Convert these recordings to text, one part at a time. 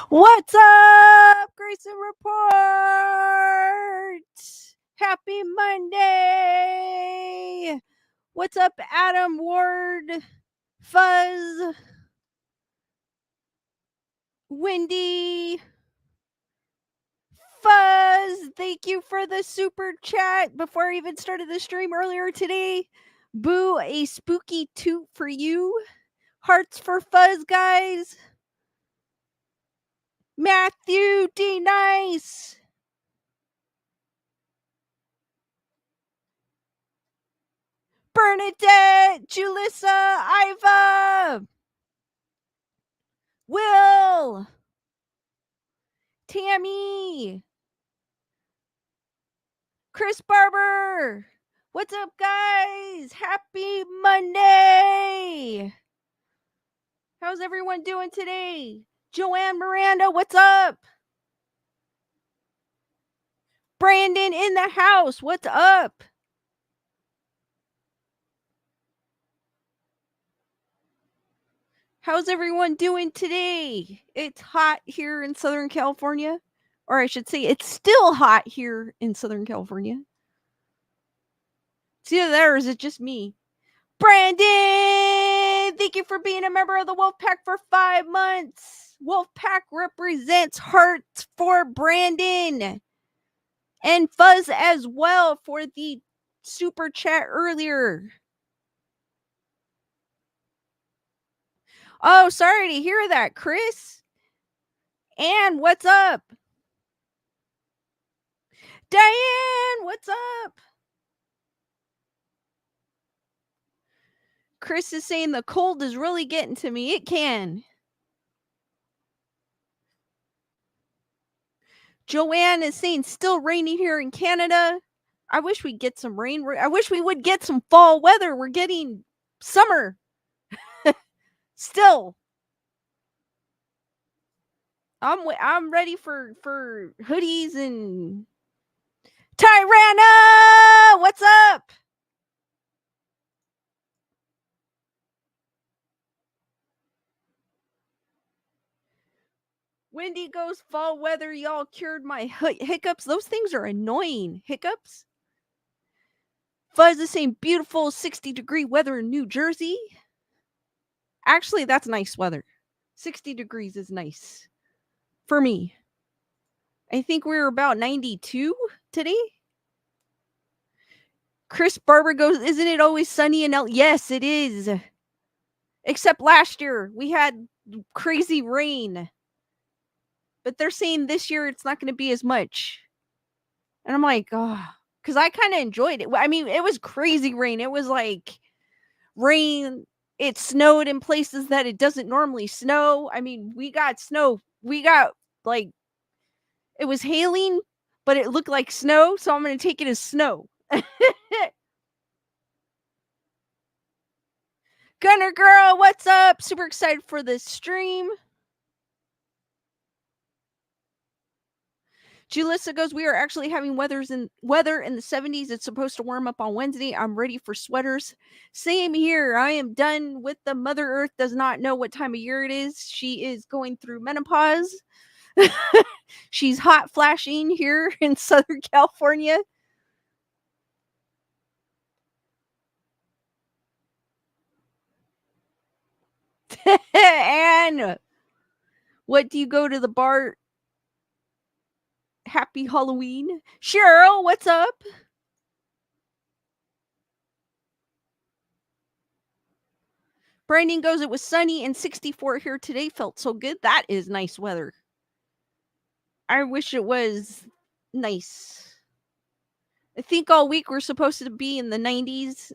What's up, Grayson Report? Happy Monday. What's up, Adam Ward, Fuzz, Wendy, Fuzz. Thank you for the super chat before I even started the stream earlier today. Boo, a spooky toot for you. Hearts for Fuzz, guys. Matthew D. Nice. Bernadette, Julissa, Iva, Will, Tammy, Chris Barber. What's up, guys? Happy Monday. How's everyone doing today? Joanne Miranda, what's up? Brandon in the house, what's up? How's everyone doing today? It's hot here in Southern California. Or I should say, it's still hot here in Southern California. It's either there or is it just me? Brandon, thank you for being a member of the Wolfpack for 5 months. Wolfpack represents hearts for Brandon. And Fuzz as well for the super chat earlier. Oh, sorry to hear that, Chris. And what's up? Diane, what's up? Chris is saying the cold is really getting to me. It can. Joanne is saying still rainy here in Canada. I wish we'd get some rain. I wish we would get some fall weather. We're getting summer. Still. I'm ready for hoodies and Tyrana, what's up? Wendy goes fall weather. Y'all cured my hiccups. Those things are annoying. Hiccups. Fuzz is saying beautiful 60-degree weather in New Jersey. Actually, that's nice weather. 60 degrees is nice for me. I think we were about 92 today. Chris Barber goes, isn't it always sunny in Yes, it is. Except last year, we had crazy rain. But they're saying this year it's not going to be as much. And I'm like, oh, because I kind of enjoyed it. I mean, it was crazy rain. It was like rain. It snowed in places that it doesn't normally snow. I mean, we got snow. We got like, it was hailing, but it looked like snow. So I'm going to take it as snow. Gunner Girl, what's up? Super excited for this stream. Julissa goes, we are actually having weather in the 70s. It's supposed to warm up on Wednesday. I'm ready for sweaters. Same here. I am done with the Mother Earth does not know what time of year it is. She is going through menopause. She's hot flashing here in Southern California. And what do you go to the bar? Happy Halloween. Cheryl, what's up? Brandon goes, it was sunny and 64 here today. Felt so good. That is nice weather. I wish it was nice. I think all week we're supposed to be in the 90s.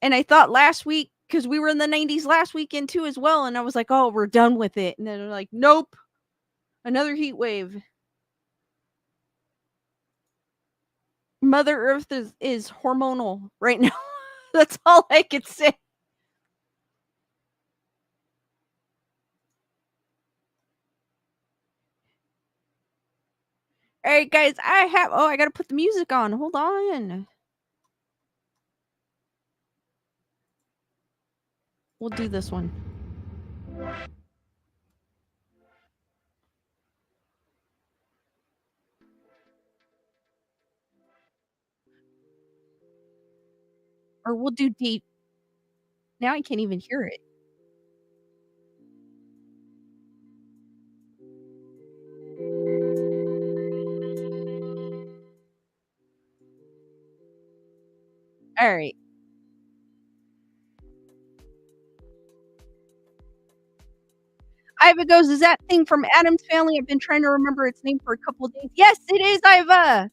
And I thought last week, because we were in the 90s last weekend too as well. And I was like, oh, we're done with it. And then they're like, nope. Another heat wave. Mother Earth is hormonal right now. That's all I could say. All right, guys, I got to put the music on. Hold on. We'll do this one. Or we'll do deep. Now I can't even hear it. Alright. Iva goes, "Is that thing from Addams Family? I've been trying to remember its name for a couple of days." Yes, it is, Iva!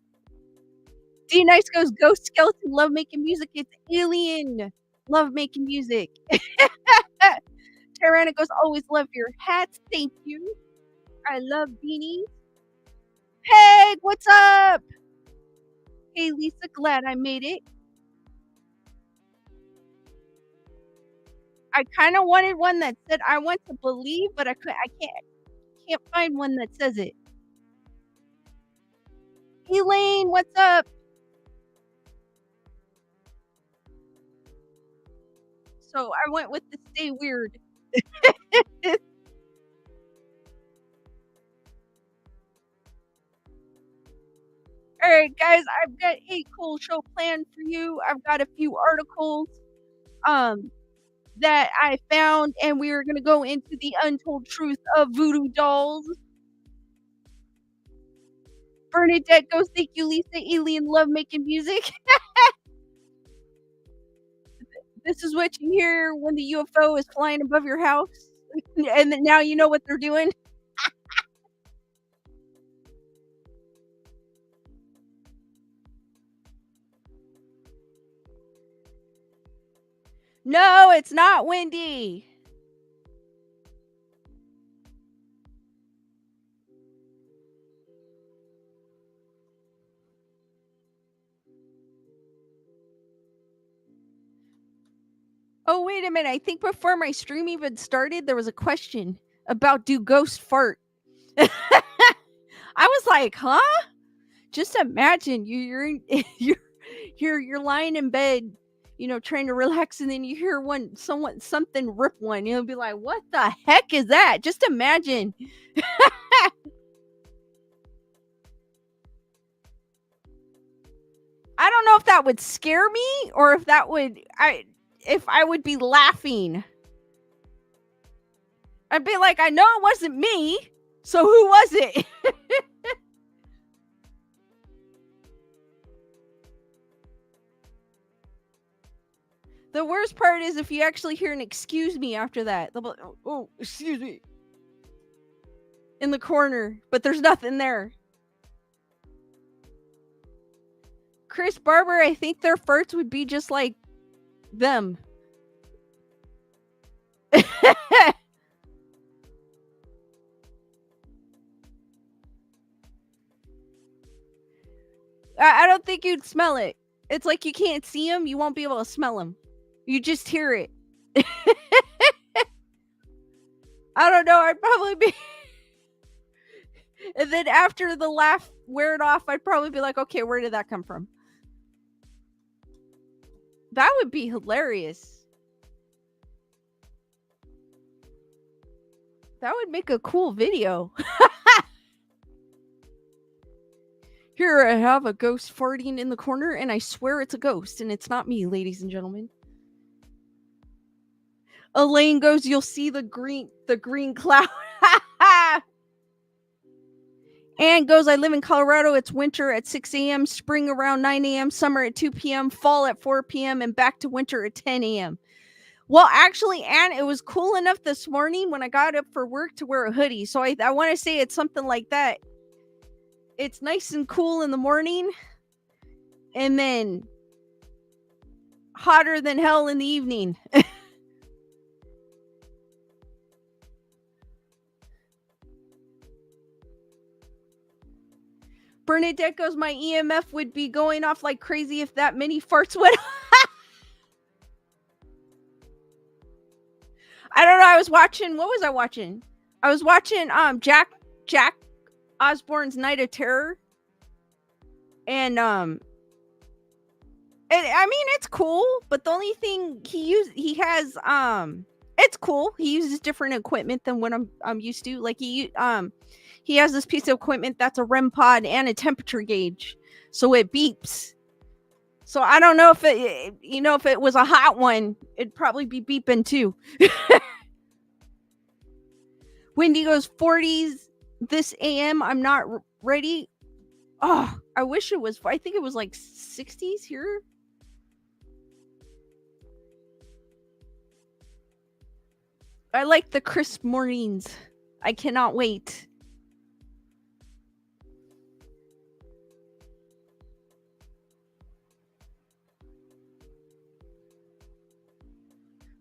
D Nice goes, "Ghost skeleton love making music." It's alien love making music. Tarana goes, "Always love your hats. Thank you. I love beanies." Peg, what's up? Hey, Lisa, glad I made it. I kinda wanted one that said, "I want to believe," but I can't find one that says it. Elaine, what's up? So I went with the stay weird. Alright, guys, I've got a cool show planned for you. I've got a few articles, um, that I found, and we are gonna go into the untold truth of voodoo dolls. Bernadette goes, "Thank you, Lisa. Alien love making music." This is what you hear when the UFO is flying above your house, and then now you know what they're doing. No, it's not windy. Oh, wait a minute. I think before my stream even started, there was a question about do ghosts fart? I was like, "Huh?" Just imagine you're in you're lying in bed, trying to relax, and then you hear something rip one. You'll be like, "What the heck is that?" Just imagine. I don't know if that would scare me or if I would be laughing. I'd be like, "I know it wasn't me. So who was it?" The worst part is if you actually hear an "excuse me" after that. They'll be like, "Oh, excuse me." In the corner, but there's nothing there. Chris Barber, I think their farts would be just like them. I don't think you'd smell it. It's like you can't see them, you won't be able to smell them. You just hear it. I don't know, I'd probably be and then after the laugh wear it off, I'd probably be like, "Okay, where did that come from?" That would be hilarious. That would make a cool video. Here I have a ghost farting in the corner, and I swear it's a ghost, and it's not me, ladies and gentlemen. Elaine goes, "You'll see the green cloud." Anne goes, "I live in Colorado. It's winter at 6 a.m., spring around 9 a.m., summer at 2 p.m., fall at 4 p.m., and back to winter at 10 a.m." Well, actually, Anne, it was cool enough this morning when I got up for work to wear a hoodie. So I want to say it's something like that. It's nice and cool in the morning, and then hotter than hell in the evening. Bernadette goes, "My EMF would be going off like crazy if that many farts went." I don't know. I was watching. What was I watching? I was watching Jack Osborne's Night of Terror, and I mean it's cool, but the only thing he has it's cool. He uses different equipment than what I'm used to. Like he has this piece of equipment that's a REM pod and a temperature gauge, so it beeps So I don't know if if it was a hot one, it'd probably be beeping too. Wendy goes 40s this AM. I'm not ready. Oh, I wish it was. I think it was like 60s here. I like the crisp mornings. I cannot wait.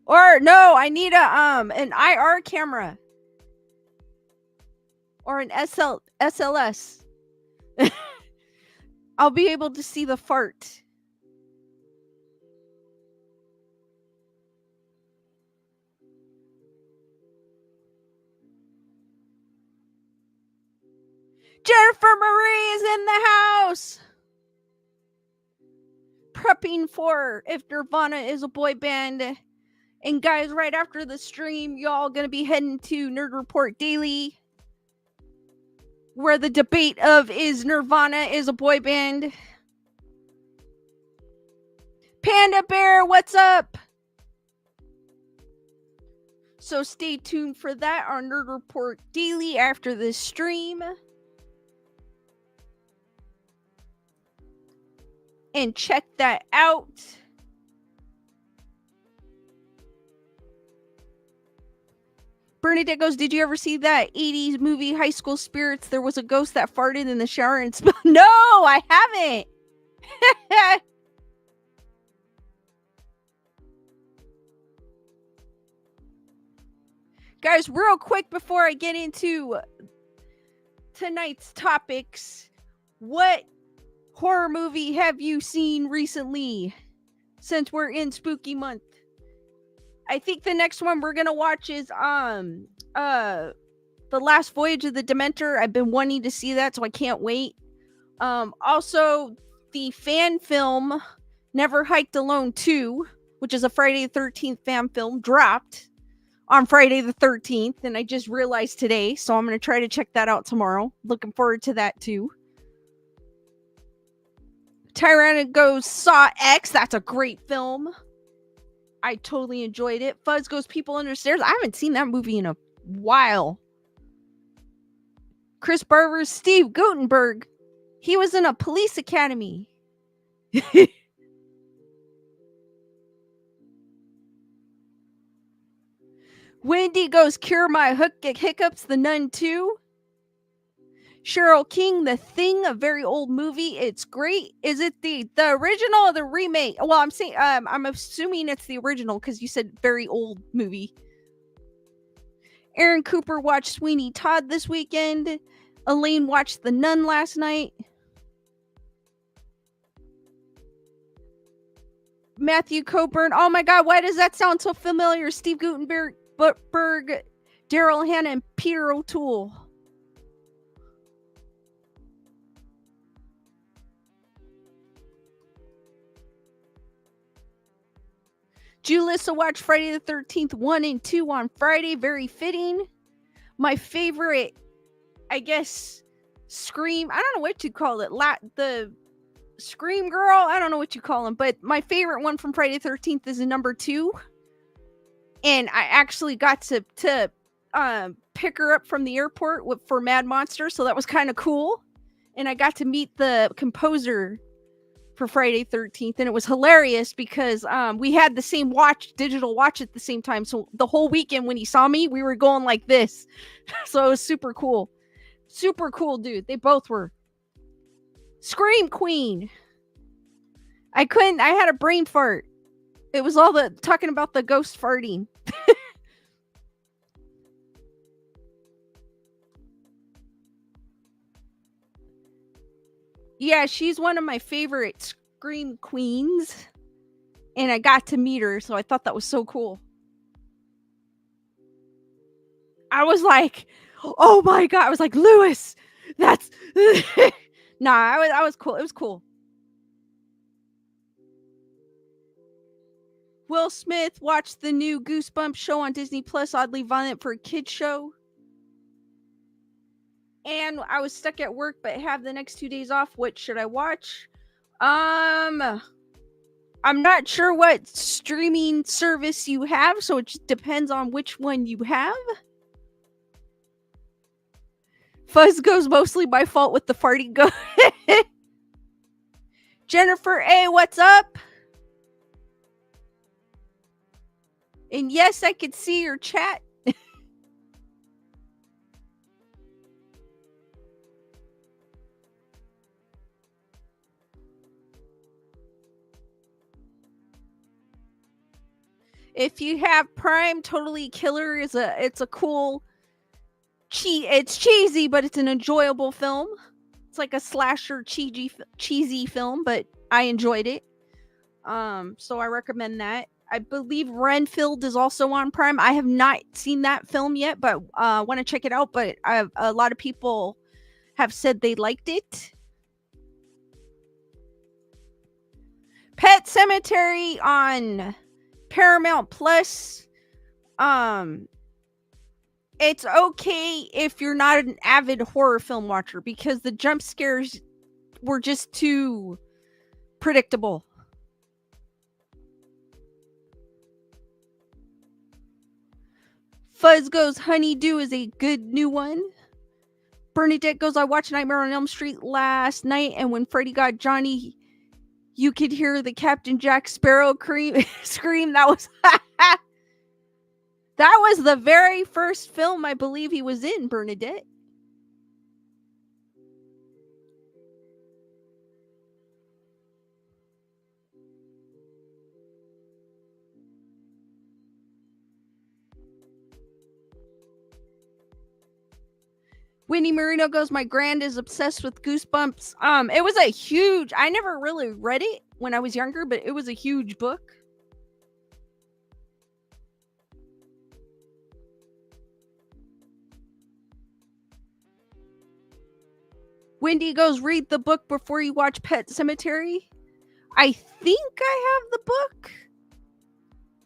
Or no, I need an IR camera. Or an SLS. I'll be able to see the fart. Jennifer Marie is in the house. Prepping for if Nirvana is a boy band. And guys, right after the stream, y'all gonna be heading to Nerd Report Daily, where the debate of is Nirvana is a boy band. Panda Bear, what's up? So stay tuned for that on Nerd Report Daily after this stream. And check that out. Bernadette goes, did you ever see that 80s movie High School Spirits? There was a ghost that farted in the shower and smelled. No, I haven't. Guys, real quick before I get into tonight's topics, what horror movie have you seen recently since we're in spooky month? I think the next one we're gonna watch is The Last Voyage of the Dementor. I've been wanting to see that, so I can't wait. Also the fan film Never Hiked Alone 2, which is a Friday the 13th fan film, dropped on Friday the 13th, and I just realized today, so I'm going to try to check that out tomorrow. Looking forward to that too. Tyrannus goes Saw X. That's a great film. I totally enjoyed it. Fuzz goes People Under Stairs. I haven't seen that movie in a while. Chris Barber's Steve Guttenberg. He was in a police academy. Wendy goes Cure My Hiccups, The Nun 2. Cheryl King, The Thing, a very old movie. It's great. Is it the original or the remake? Well, I'm saying I'm assuming it's the original because you said very old movie. Aaron Cooper watched Sweeney Todd this weekend. Elaine watched The Nun last night. Matthew Coburn. Oh my God, why does that sound so familiar? Steve Guttenberg, Daryl Hannah, and Peter O'Toole. Julissa watched Friday the 13th 1 and 2 on Friday. Very fitting. My favorite, I guess, Scream. I don't know what you call it. The Scream Girl. I don't know what you call them. But my favorite one from Friday the 13th is number 2. And I actually got to pick her up from the airport for Mad Monster. So that was kind of cool. And I got to meet the composer for Friday 13th, and it was hilarious because we had the same digital watch at the same time. So the whole weekend when he saw me, we were going like this. So it was super cool. Super cool, dude. They both were. Scream Queen. I had a brain fart. It was all the talking about the ghost farting. Yeah, she's one of my favorite Scream Queens. And I got to meet her, so I thought that was so cool. I was like, oh my God. I was like, Lewis, that's... Nah, I was cool. It was cool. Will Smith watched the new Goosebumps show on Disney Plus, oddly violent for a kid show. And I was stuck at work, but have the next 2 days off. What should I watch? I'm not sure what streaming service you have, so it just depends on which one you have. Fuzz goes mostly by fault with the farting go. Jennifer A, what's up? And yes, I could see your chat. If you have Prime, Totally Killer it's a cool it's cheesy, but it's an enjoyable film. It's like a slasher cheesy film, but I enjoyed it. So I recommend that. I believe Renfield is also on Prime. I have not seen that film yet, but want to check it out. But a lot of people have said they liked it. Pet Cemetery on Paramount Plus. It's okay if you're not an avid horror film watcher because the jump scares were just too predictable. Fuzz goes, Honeydew is a good new one. Bernadette goes, I watched Nightmare on Elm Street last night, and when Freddy got Johnny, you could hear the Captain Jack Sparrow scream. That was that was the very first film I believe he was in, Bernadette. Winnie Marino goes, my grand is obsessed with Goosebumps. It was a huge, I never really read it when I was younger, but it was a huge book. Wendy goes, read the book before you watch Pet Cemetery. I think I have the book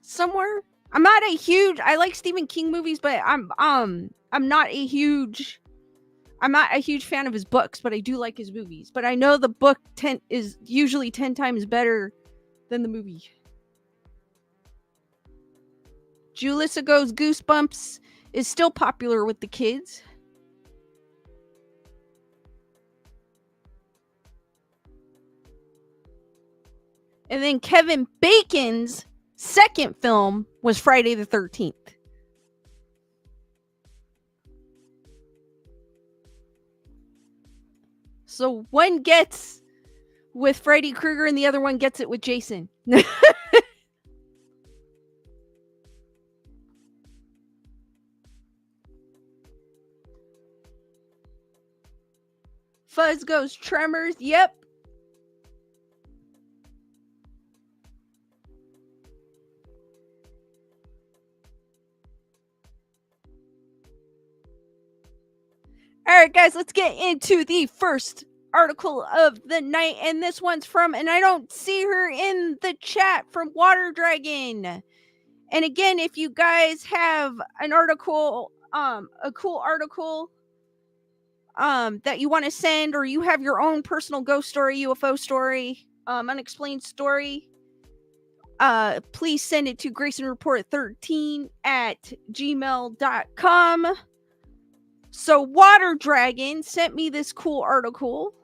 somewhere. I'm not a huge, I like Stephen King movies, but I'm not a huge fan of his books, but I do like his movies. But I know the book is usually 10 times better than the movie. Julissa goes, Goosebumps is still popular with the kids. And then Kevin Bacon's second film was Friday the 13th. So one gets with Freddy Krueger and the other one gets it with Jason. Fuzz goes, Tremors. Yep. All right, guys, let's get into the first article of the night. And this one's from, and I don't see her in the chat, from Water Dragon. And again, if you guys have an article, a cool article that you want to send, or you have your own personal ghost story, UFO story, unexplained story, please send it to graysonreport13@gmail.com. So Water Dragon sent me this cool article.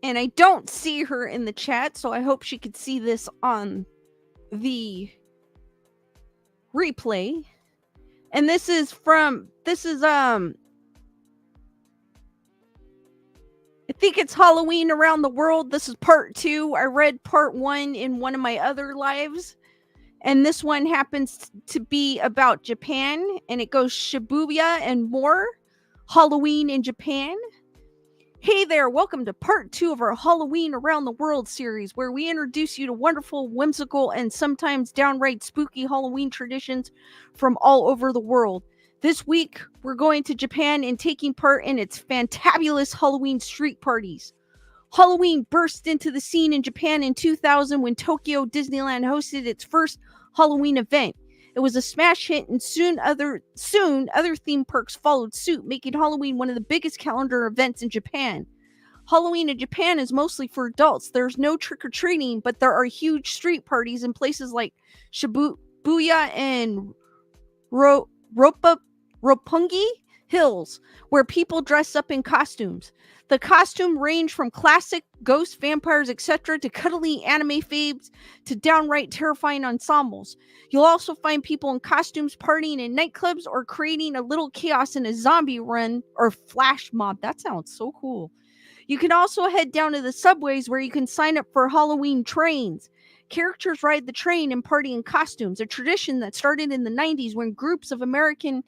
And I don't see her in the chat, so I hope she could see this on the replay. And this is I think it's Halloween Around the World. This is part 2. I read part 1 in one of my other lives. And this one happens to be about Japan. And it goes Shibuya and more. Halloween in Japan. Hey there, welcome to part 2 of our Halloween Around the World series, where we introduce you to wonderful, whimsical, and sometimes downright spooky Halloween traditions from all over the world. This week, we're going to Japan and taking part in its fantabulous Halloween street parties. Halloween burst into the scene in Japan in 2000 when Tokyo Disneyland hosted its first Halloween event. It was a smash hit, and soon other theme parks followed suit, making Halloween one of the biggest calendar events in Japan. Halloween in Japan is mostly for adults. There's no trick-or-treating, but there are huge street parties in places like Shibuya and Roppongi Hills, where people dress up in costumes. The costume range from classic ghosts, vampires, etc., to cuddly anime faves to downright terrifying ensembles. You'll also find people in costumes partying in nightclubs or creating a little chaos in a zombie run or flash mob. That sounds so cool. You can also head down to the subways where you can sign up for Halloween trains. Characters ride the train and party in costumes, a tradition that started in the 90s when groups of American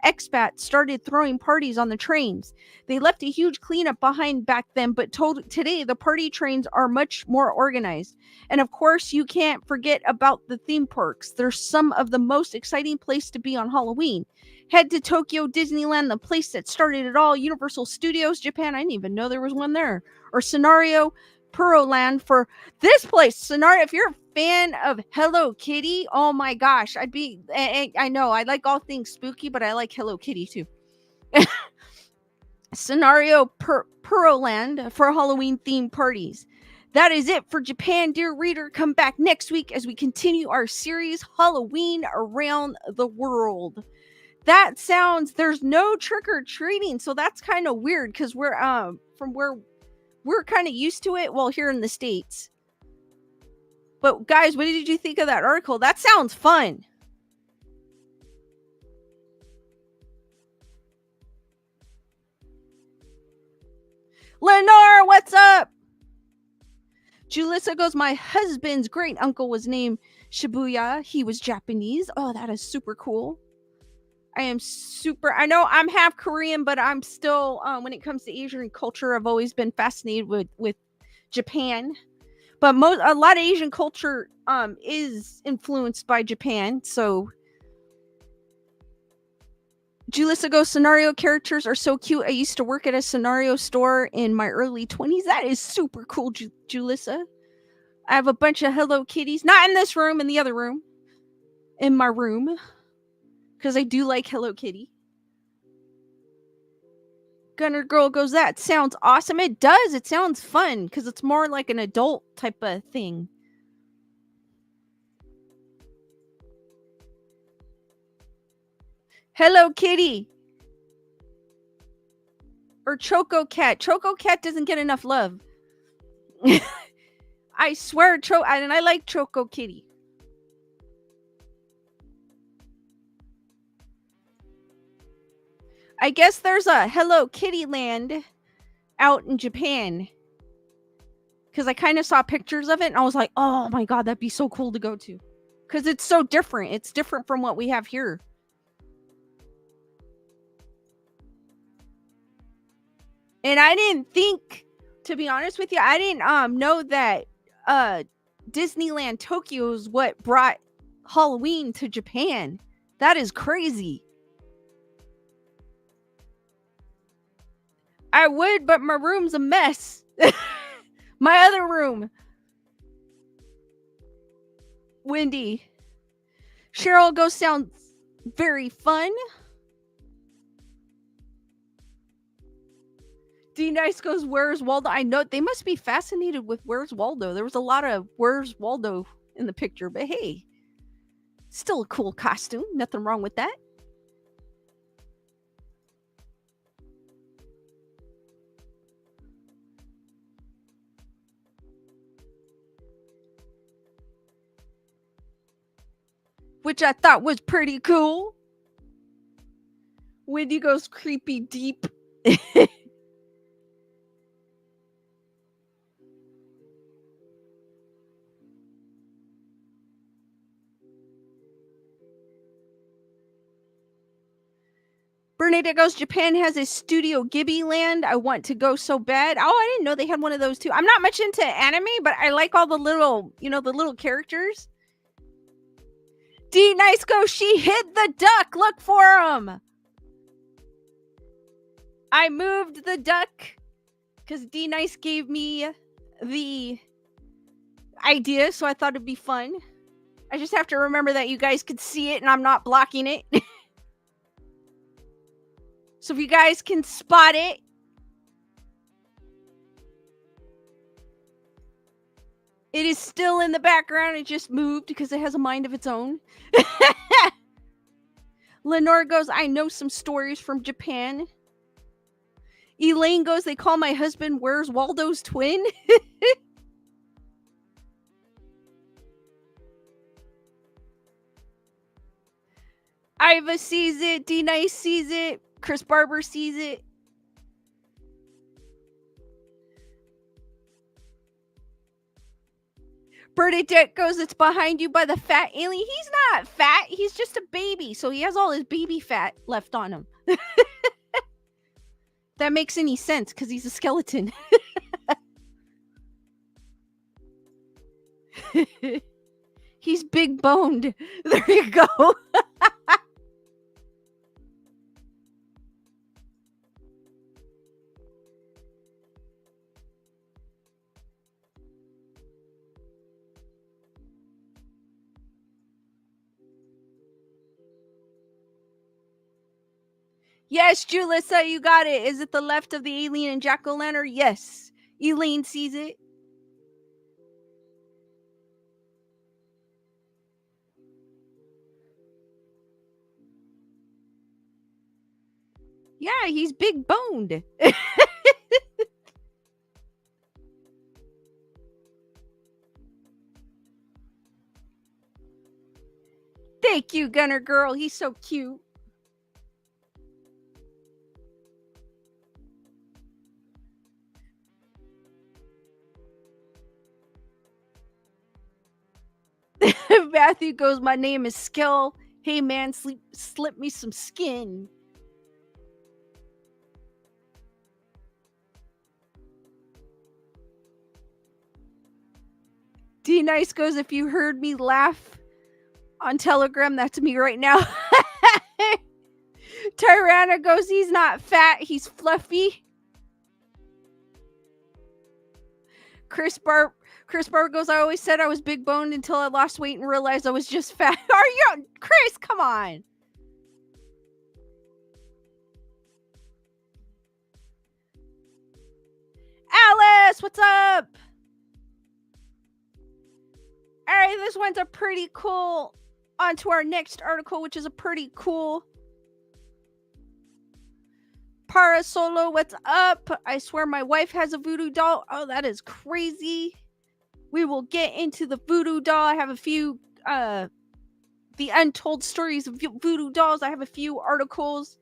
expats started throwing parties on the trains. They left a huge cleanup behind back then, but today the party trains are much more organized. And of course, you can't forget about the theme parks. They're some of the most exciting place to be on Halloween. Head to Tokyo Disneyland, the place that started it all, Universal Studios Japan, I didn't even know there was one there, or Scenario Puroland for this place. Scenario, if you're a fan of Hello Kitty, oh my gosh, I know, I like all things spooky, but I like Hello Kitty too. Scenario Puroland for Halloween themed parties. That is it for Japan, dear reader. Come back next week as we continue our series, Halloween Around the World. That sounds, there's no trick-or-treating, so that's kind of weird because we're from where we're kind of used to it, well, here in the States. But guys, what did you think of that article? That sounds fun. Lenore, what's up? Julissa goes, my husband's great uncle was named Shibuya. He was Japanese. Oh, that is super cool. I know I'm half Korean, but I'm still, when it comes to Asian culture, I've always been fascinated with Japan. But a lot of Asian culture is influenced by Japan. So Julissa goes, scenario characters are so cute. I used to work at a scenario store in my early 20s. That is super cool, Julissa. I have a bunch of Hello Kitties. Not in this room, in the other room. In my room. Because I do like Hello Kitty. Gunner Girl goes, that sounds awesome. It does. It sounds fun because it's more like an adult type of thing. Hello Kitty. Or Choco Cat. Choco Cat doesn't get enough love. I swear, and I like Choco Kitty. I guess there's a Hello Kitty land out in Japan. Because I kind of saw pictures of it and I was like, oh my god, that'd be so cool to go to. Because it's so different. It's different from what we have here. And I didn't think, to be honest with you, I didn't know that Disneyland Tokyo is what brought Halloween to Japan. That is crazy. I would, but my room's a mess. My other room. Windy. Cheryl goes, sounds very fun. D Nice goes, where's Waldo? I know they must be fascinated with where's Waldo. There was a lot of where's Waldo in the picture, but hey, still a cool costume. Nothing wrong with that. Which I thought was pretty cool. Wendy goes creepy deep. Bernadette goes, Japan has a Studio Ghibli land. I want to go so bad. Oh, I didn't know they had one of those too. I'm not much into anime, but I like all the little, the little characters. D Nice goes, she hid the duck. Look for him. I moved the duck because D Nice gave me the idea, so I thought it'd be fun. I just have to remember that you guys could see it and I'm not blocking it. So if you guys can spot it. It is still in the background. It just moved because it has a mind of its own. Lenore goes, I know some stories from Japan. Elaine goes, they call my husband Where's Waldo's twin? Iva sees it. D-Nice sees it. Chris Barber sees it. Bernadette goes, it's behind you by the fat alien. He's not fat. He's just a baby. So he has all his baby fat left on him. That makes any sense because he's a skeleton. He's big boned. There you go. Yes, Julissa, you got it. Is it the left of the alien and jack-o'-lantern? Yes. Elaine sees it. Yeah, he's big boned. Thank you, Gunner Girl. He's so cute. Matthew goes, my name is Skill. Hey man, slip me some skin. D-Nice goes, if you heard me laugh on Telegram, that's me right now. Tyrana goes, he's not fat, he's fluffy. Chris Barber goes, I always said I was big boned until I lost weight and realized I was just fat. Are you, Chris? Come on. Alice, what's up? All right, this one's a pretty cool. On to our next article, which is a pretty cool. Para Solo, what's up? I swear my wife has a voodoo doll. Oh, that is crazy. We will get into the voodoo doll. I have a few, the untold stories of voodoo dolls. I have a few articles.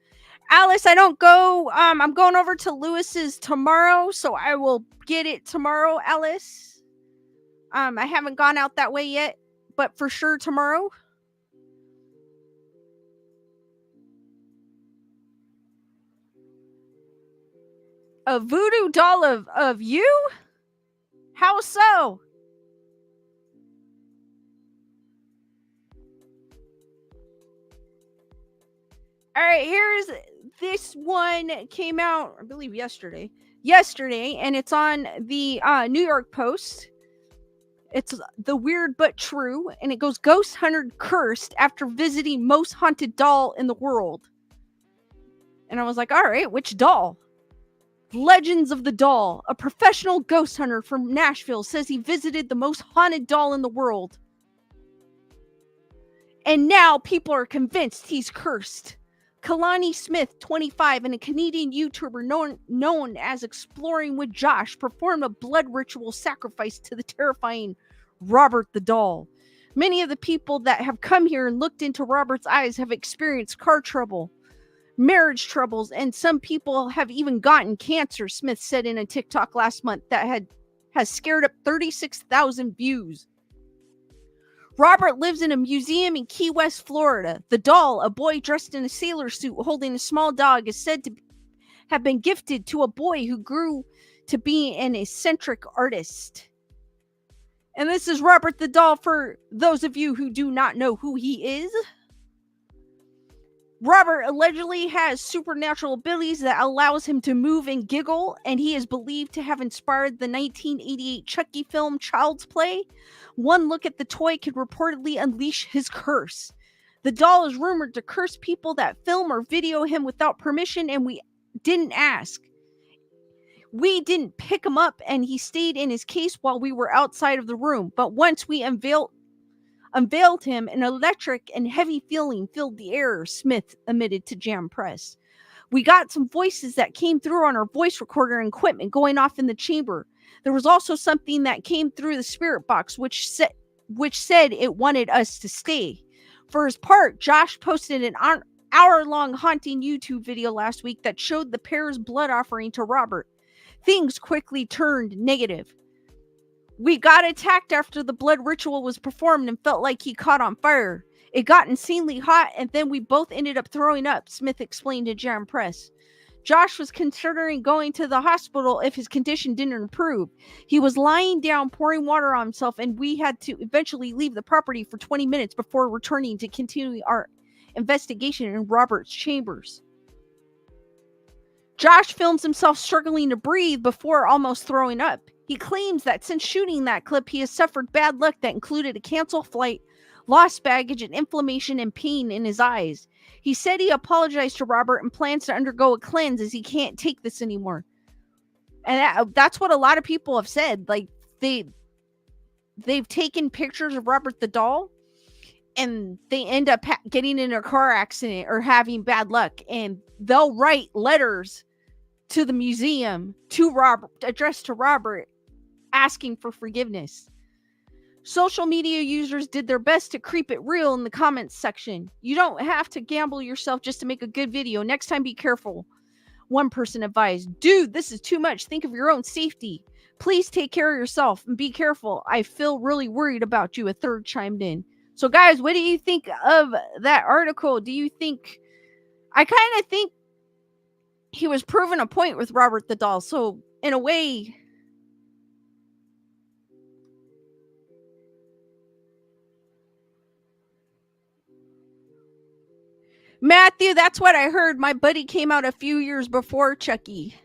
Alice, I don't go. I'm going over to Lewis's tomorrow, so I will get it tomorrow, Alice. I haven't gone out that way yet, but for sure tomorrow. A voodoo doll of you? How so? All right, here's this one. Came out, I believe, yesterday, and it's on the New York Post. It's The Weird But True, and it goes, Ghost Hunter cursed after visiting most haunted doll in the world. And I was like, all right, which doll? Legends of the Doll. A professional ghost hunter from Nashville says he visited the most haunted doll in the world. And now people are convinced he's cursed. Kalani Smith, 25, and a Canadian YouTuber known as Exploring with Josh, performed a blood ritual sacrifice to the terrifying Robert the Doll. Many of the people that have come here and looked into Robert's eyes have experienced car trouble, marriage troubles, and some people have even gotten cancer, Smith said in a TikTok last month that has scared up 36,000 views. Robert lives in a museum in Key West, Florida. The doll, a boy dressed in a sailor suit holding a small dog, is said to have been gifted to a boy who grew to be an eccentric artist. And this is Robert the Doll for those of you who do not know who he is. Robert allegedly has supernatural abilities that allows him to move and giggle, and he is believed to have inspired the 1988 Chucky film Child's Play. One look at the toy could reportedly unleash his curse. The doll is rumored to curse people that film or video him without permission, and we didn't ask. We didn't pick him up, and he stayed in his case while we were outside of the room. But once we unveiled him, an electric and heavy feeling filled the air, Smith admitted to Jam Press. We got some voices that came through on our voice recorder and equipment going off in the chamber. There was also something that came through the spirit box, which said it wanted us to stay. For his part, Josh posted an hour-long haunting YouTube video last week that showed the pair's blood offering to Robert. Things quickly turned negative. We got attacked after the blood ritual was performed and felt like he caught on fire. It got insanely hot, and then we both ended up throwing up, Smith explained to Jam Press. Josh was considering going to the hospital if his condition didn't improve. He was lying down, pouring water on himself, and we had to eventually leave the property for 20 minutes before returning to continue our investigation in Robert's chambers. Josh films himself struggling to breathe before almost throwing up. He claims that since shooting that clip, he has suffered bad luck that included a canceled flight, lost baggage, and inflammation and pain in his eyes. He said he apologized to Robert and plans to undergo a cleanse as he can't take this anymore. And that's what a lot of people have said. Like, they've taken pictures of Robert the doll, and they end up getting in a car accident or having bad luck, and they'll write letters to the museum to Robert, addressed to Robert, asking for forgiveness. Social media users did their best to creep it real in the comments section. You don't have to gamble yourself just to make a good video. Next time, be careful. One person advised, dude, this is too much. Think of your own safety. Please take care of yourself and be careful. I feel really worried about you, a third chimed in. So guys, what do you think of that article? Do you think, I kind of think he was proving a point with Robert the doll. So in a way, Matthew, that's what I heard. My buddy came out a few years before Chucky.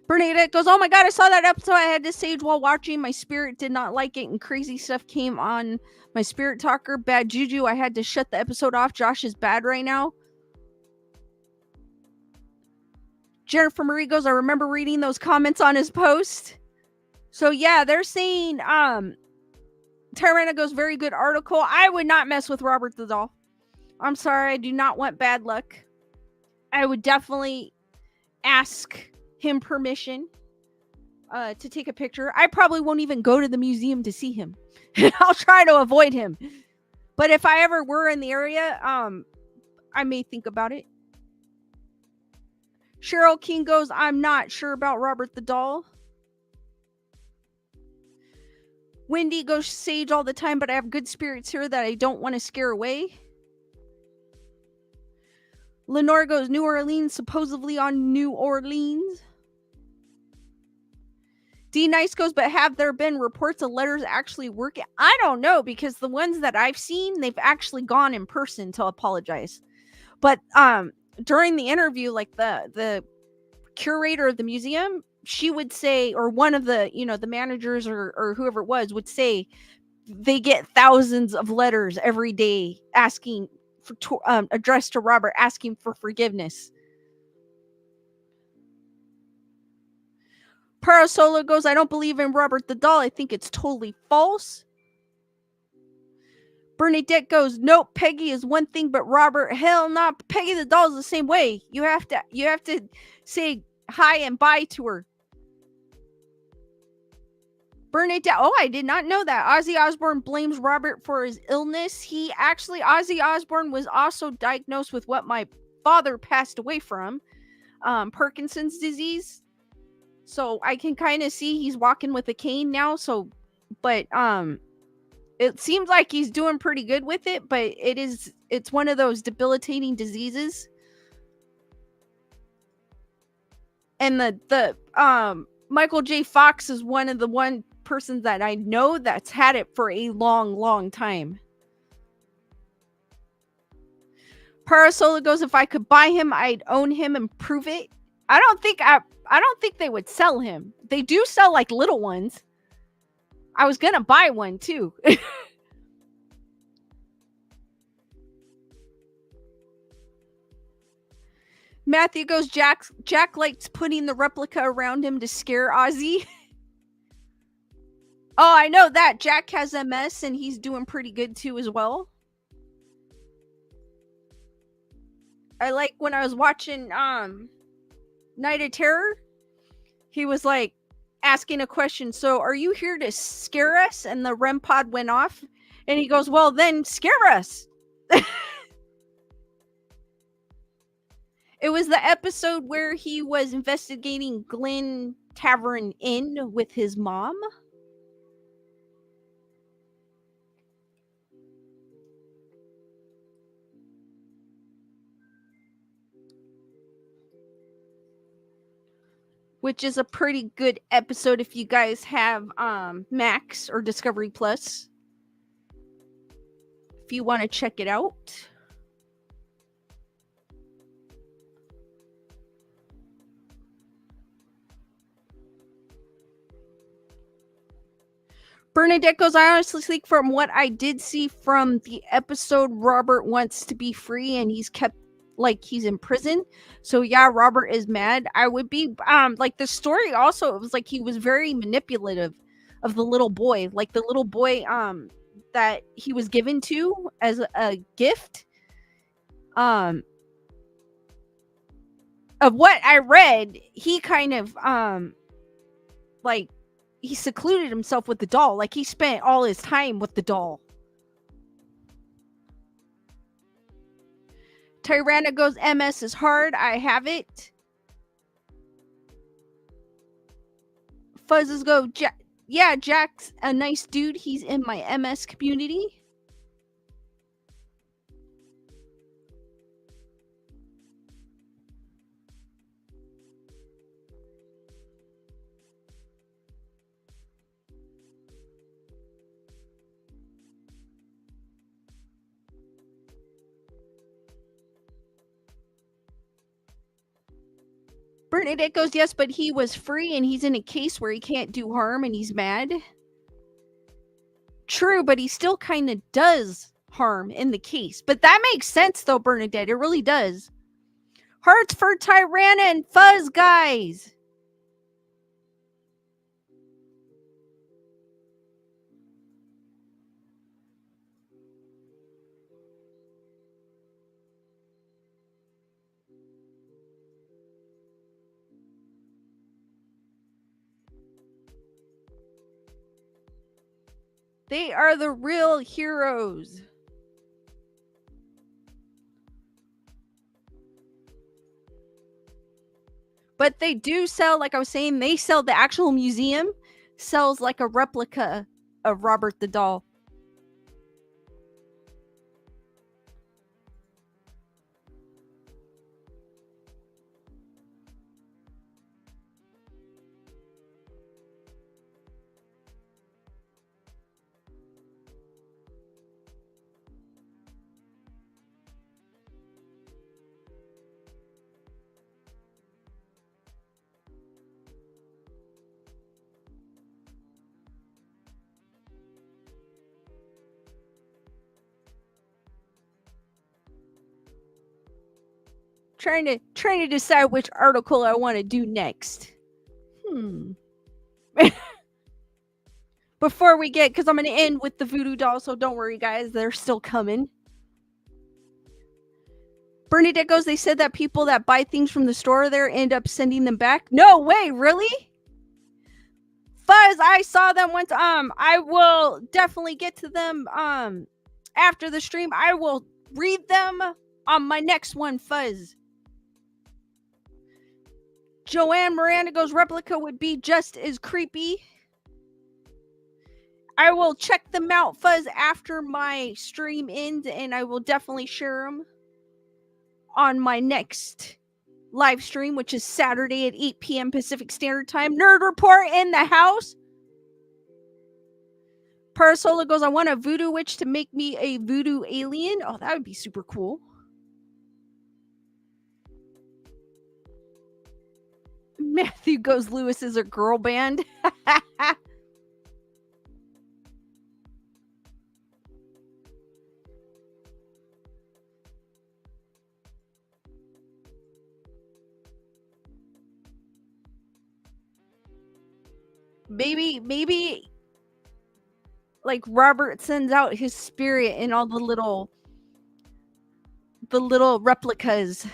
Bernadette goes, oh my god, I saw that episode. I had to sage while watching. My spirit did not like it, and crazy stuff came on my spirit talker. Bad juju. I had to shut the episode off. Josh is bad right now. Jennifer Marie goes, I remember reading those comments on his post. So yeah, they're saying, Tyrana goes, very good article. I would not mess with Robert the doll. I'm sorry, I do not want bad luck. I would definitely ask him permission to take a picture. I probably won't even go to the museum to see him. I'll try to avoid him. But if I ever were in the area, I may think about it. Cheryl King goes, I'm not sure about Robert the doll. Wendy goes, sage all the time, but I have good spirits here that I don't want to scare away. Lenore goes, New Orleans, supposedly on New Orleans. D Nice goes, but have there been reports of letters actually working? I don't know, because the ones that I've seen, they've actually gone in person to apologize. But during the interview, like the curator of the museum, she would say, or one of the, the managers or whoever it was would say, they get thousands of letters every day asking for addressed to Robert, asking for forgiveness. Parasolo goes, I don't believe in Robert the doll. I think it's totally false. Bernadette goes, nope, Peggy is one thing, but Robert, hell no. Peggy the doll is the same way. You have to say hi and bye to her. Bernadette, oh, I did not know that. Ozzy Osbourne blames Robert for his illness. Ozzy Osbourne was also diagnosed with what my father passed away from, Parkinson's disease. So I can kind of see he's walking with a cane now. So, but it seems like he's doing pretty good with it. But it's one of those debilitating diseases. And the Michael J. Fox is one person that I know that's had it for a long, long time. Parasola goes, if I could buy him, I'd own him and prove it. I don't think they would sell him. They do sell like little ones. I was gonna buy one too. Matthew goes, Jack likes putting the replica around him to scare Ozzy. Oh, I know that. Jack has MS and he's doing pretty good too as well. I like when I was watching Night of Terror, he was like asking a question. So are you here to scare us? And the REM pod went off. And he goes, well, then scare us. It was the episode where he was investigating Glen Tavern Inn with his mom. Which is a pretty good episode if you guys have Max or Discovery Plus. If you want to check it out. Bernadette goes, I honestly think from what I did see from the episode, Robert wants to be free and he's kept like he's in prison. So yeah, Robert is mad. I would be like the story also, it was like he was very manipulative of the little boy. Like the little boy that he was given to as a gift. Of what I read, he kind of like he secluded himself with the doll. Like he spent all his time with the doll. Tyrana goes, MS is hard. I have it. Fuzzes go, yeah, Jack's a nice dude. He's in my MS community. Bernadette goes, yes, but he was free and he's in a case where he can't do harm and he's mad. True, but he still kind of does harm in the case. But that makes sense, though, Bernadette. It really does. Hearts for Tyrana and Fuzz, guys. They are the real heroes. But they do sell, like I was saying, they sell the actual museum, sells like a replica of Robert the doll. Trying to decide which article I want to do next. Before we get, because I'm going to end with the voodoo doll, so don't worry, guys. They're still coming. Bernadette goes, they said that people that buy things from the store there end up sending them back. No way, really? Fuzz, I saw them once. I will definitely get to them after the stream. I will read them on my next one, Fuzz. Joanne Miranda goes, replica would be just as creepy. I will check them out, Fuzz, after my stream ends, and I will definitely share them on my next live stream, which is Saturday at 8 p.m. Pacific Standard Time. Nerd Report in the house. Parasola goes, I want a voodoo witch to make me a voodoo alien. Oh, that would be super cool. Matthew goes, Lewis is a girl band. Maybe like Robert sends out his spirit in all the little replicas.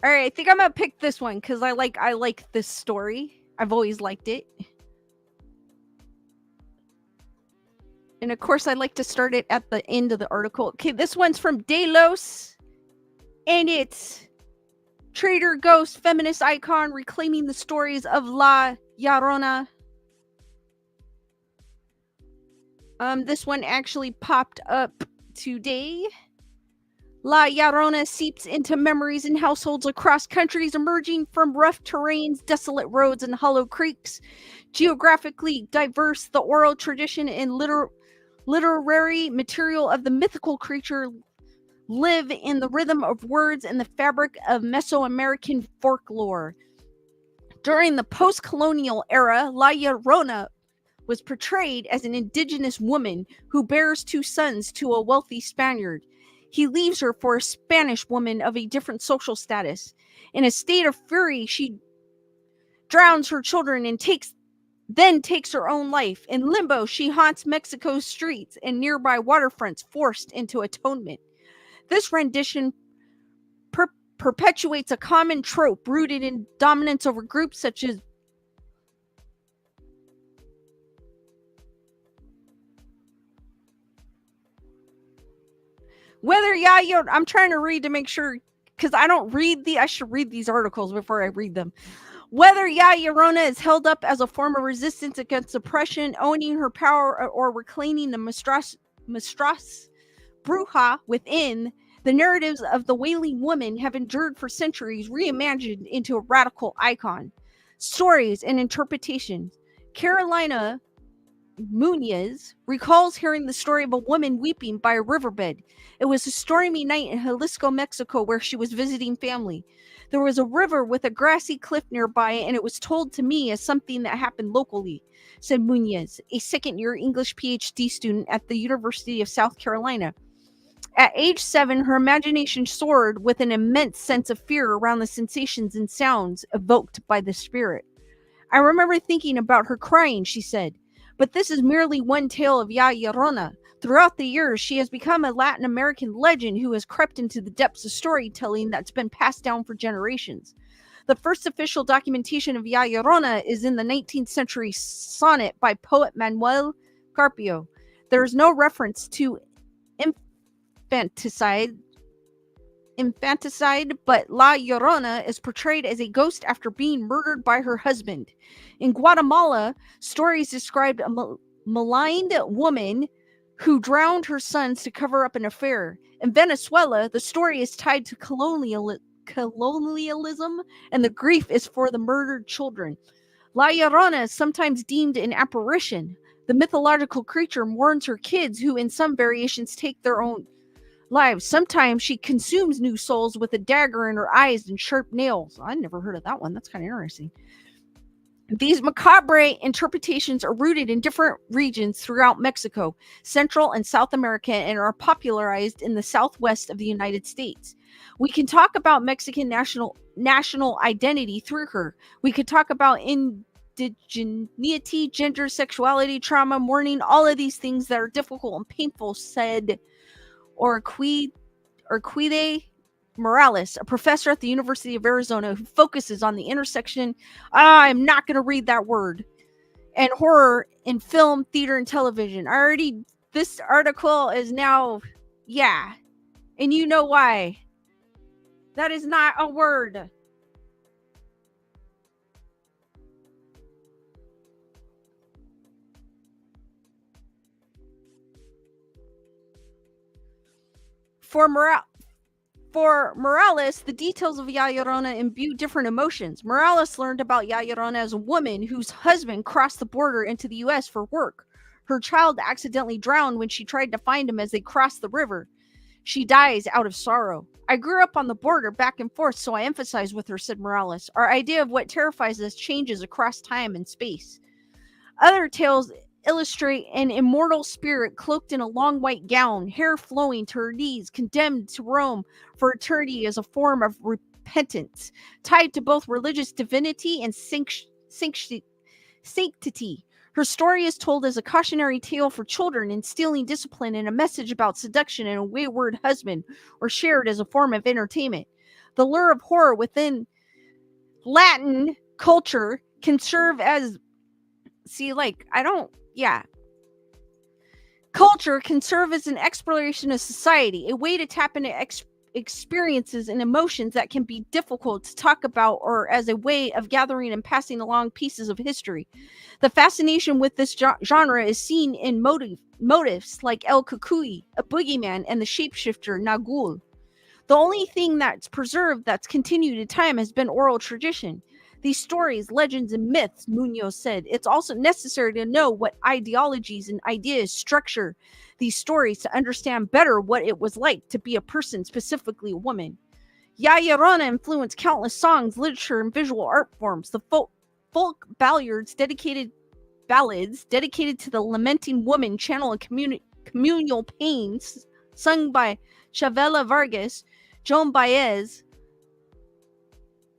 All right, I think I'm gonna pick this one because I like this story. I've always liked it, and of course I like to start it at the end of the article. Okay, this one's from Delos, and it's Trader Ghost, feminist icon, reclaiming the stories of La Llorona. This one actually popped up today. La Llorona seeps into memories in households across countries, emerging from rough terrains, desolate roads, and hollow creeks. Geographically diverse, the oral tradition and literary material of the mythical creature live in the rhythm of words and the fabric of Mesoamerican folklore. During the post-colonial era, La Llorona was portrayed as an indigenous woman who bears 2 sons to a wealthy Spaniard. He leaves her for a Spanish woman of a different social status. In a state of fury, she drowns her children and takes her own life. In limbo, she haunts Mexico's streets and nearby waterfronts, forced into atonement. This rendition perpetuates a common trope rooted in dominance over groups such as I'm trying to read to make sure, because I don't read I should read these articles before I read them. Whether La Llorona is held up as a form of resistance against oppression, owning her power, or reclaiming the mistress bruja within, the narratives of the wailing woman have endured for centuries, reimagined into a radical icon. Stories and interpretations. Carolina Muñez recalls hearing the story of a woman weeping by a riverbed. It was a stormy night in Jalisco, Mexico, where she was visiting family. There was a river with a grassy cliff nearby, and it was told to me as something that happened locally, said Muñez, a second-year English PhD student at the University of South Carolina. At age 7, her imagination soared with an immense sense of fear around the sensations and sounds evoked by the spirit. I remember thinking about her crying, she said. But this is merely one tale of La Llorona. Throughout the years, she has become a Latin American legend who has crept into the depths of storytelling that's been passed down for generations. The first official documentation of La Llorona is in the 19th century sonnet by poet Manuel Carpio. There is no reference to infanticide, but La Llorona is portrayed as a ghost after being murdered by her husband. In Guatemala, stories described a maligned woman who drowned her sons to cover up an affair. In Venezuela, the story is tied to colonialism, and the grief is for the murdered children. La Llorona is sometimes deemed an apparition. The mythological creature mourns her kids, who in some variations take their own lives. Sometimes she consumes new souls with a dagger in her eyes and sharp nails. I never heard of that one. That's kind of interesting. These macabre interpretations are rooted in different regions throughout Mexico, Central and South America, and are popularized in the Southwest of the United States. We can talk about Mexican national identity through her. We could talk about indigeneity, gender, sexuality, trauma, mourning, all of these things that are difficult and painful, said Orquídea Morales, a professor at the University of Arizona who focuses on the intersection, I'm not going to read that word, and horror in film, theater, and television. This article is now, yeah, and you know why. That is not a word. For Morales, the details of La Llorona imbue different emotions. Morales learned about La Llorona as a woman whose husband crossed the border into the U.S. for work. Her child accidentally drowned when she tried to find him as they crossed the river. She dies out of sorrow. I grew up on the border back and forth, so I empathize with her, said Morales. Our idea of what terrifies us changes across time and space. Other tales illustrate an immortal spirit cloaked in a long white gown, hair flowing to her knees, condemned to roam for eternity as a form of repentance, tied to both religious divinity and sanctity. Her story is told as a cautionary tale for children, instilling discipline and a message about seduction and a wayward husband, or shared as a form of entertainment. The lure of horror within Latin culture can serve as culture can serve as an exploration of society, a way to tap into experiences and emotions that can be difficult to talk about, or as a way of gathering and passing along pieces of history. The fascination with this genre is seen in motifs like El Kukui, a boogeyman, and the shapeshifter Nagul. The only thing that's preserved that's continued in time has been oral tradition. These stories, legends, and myths, Munoz said, it's also necessary to know what ideologies and ideas structure these stories to understand better what it was like to be a person, specifically a woman. Ya Llorona influenced countless songs, literature, and visual art forms. The folk ballads dedicated to the lamenting woman channel communal pains, sung by Chavela Vargas, Joan Baez,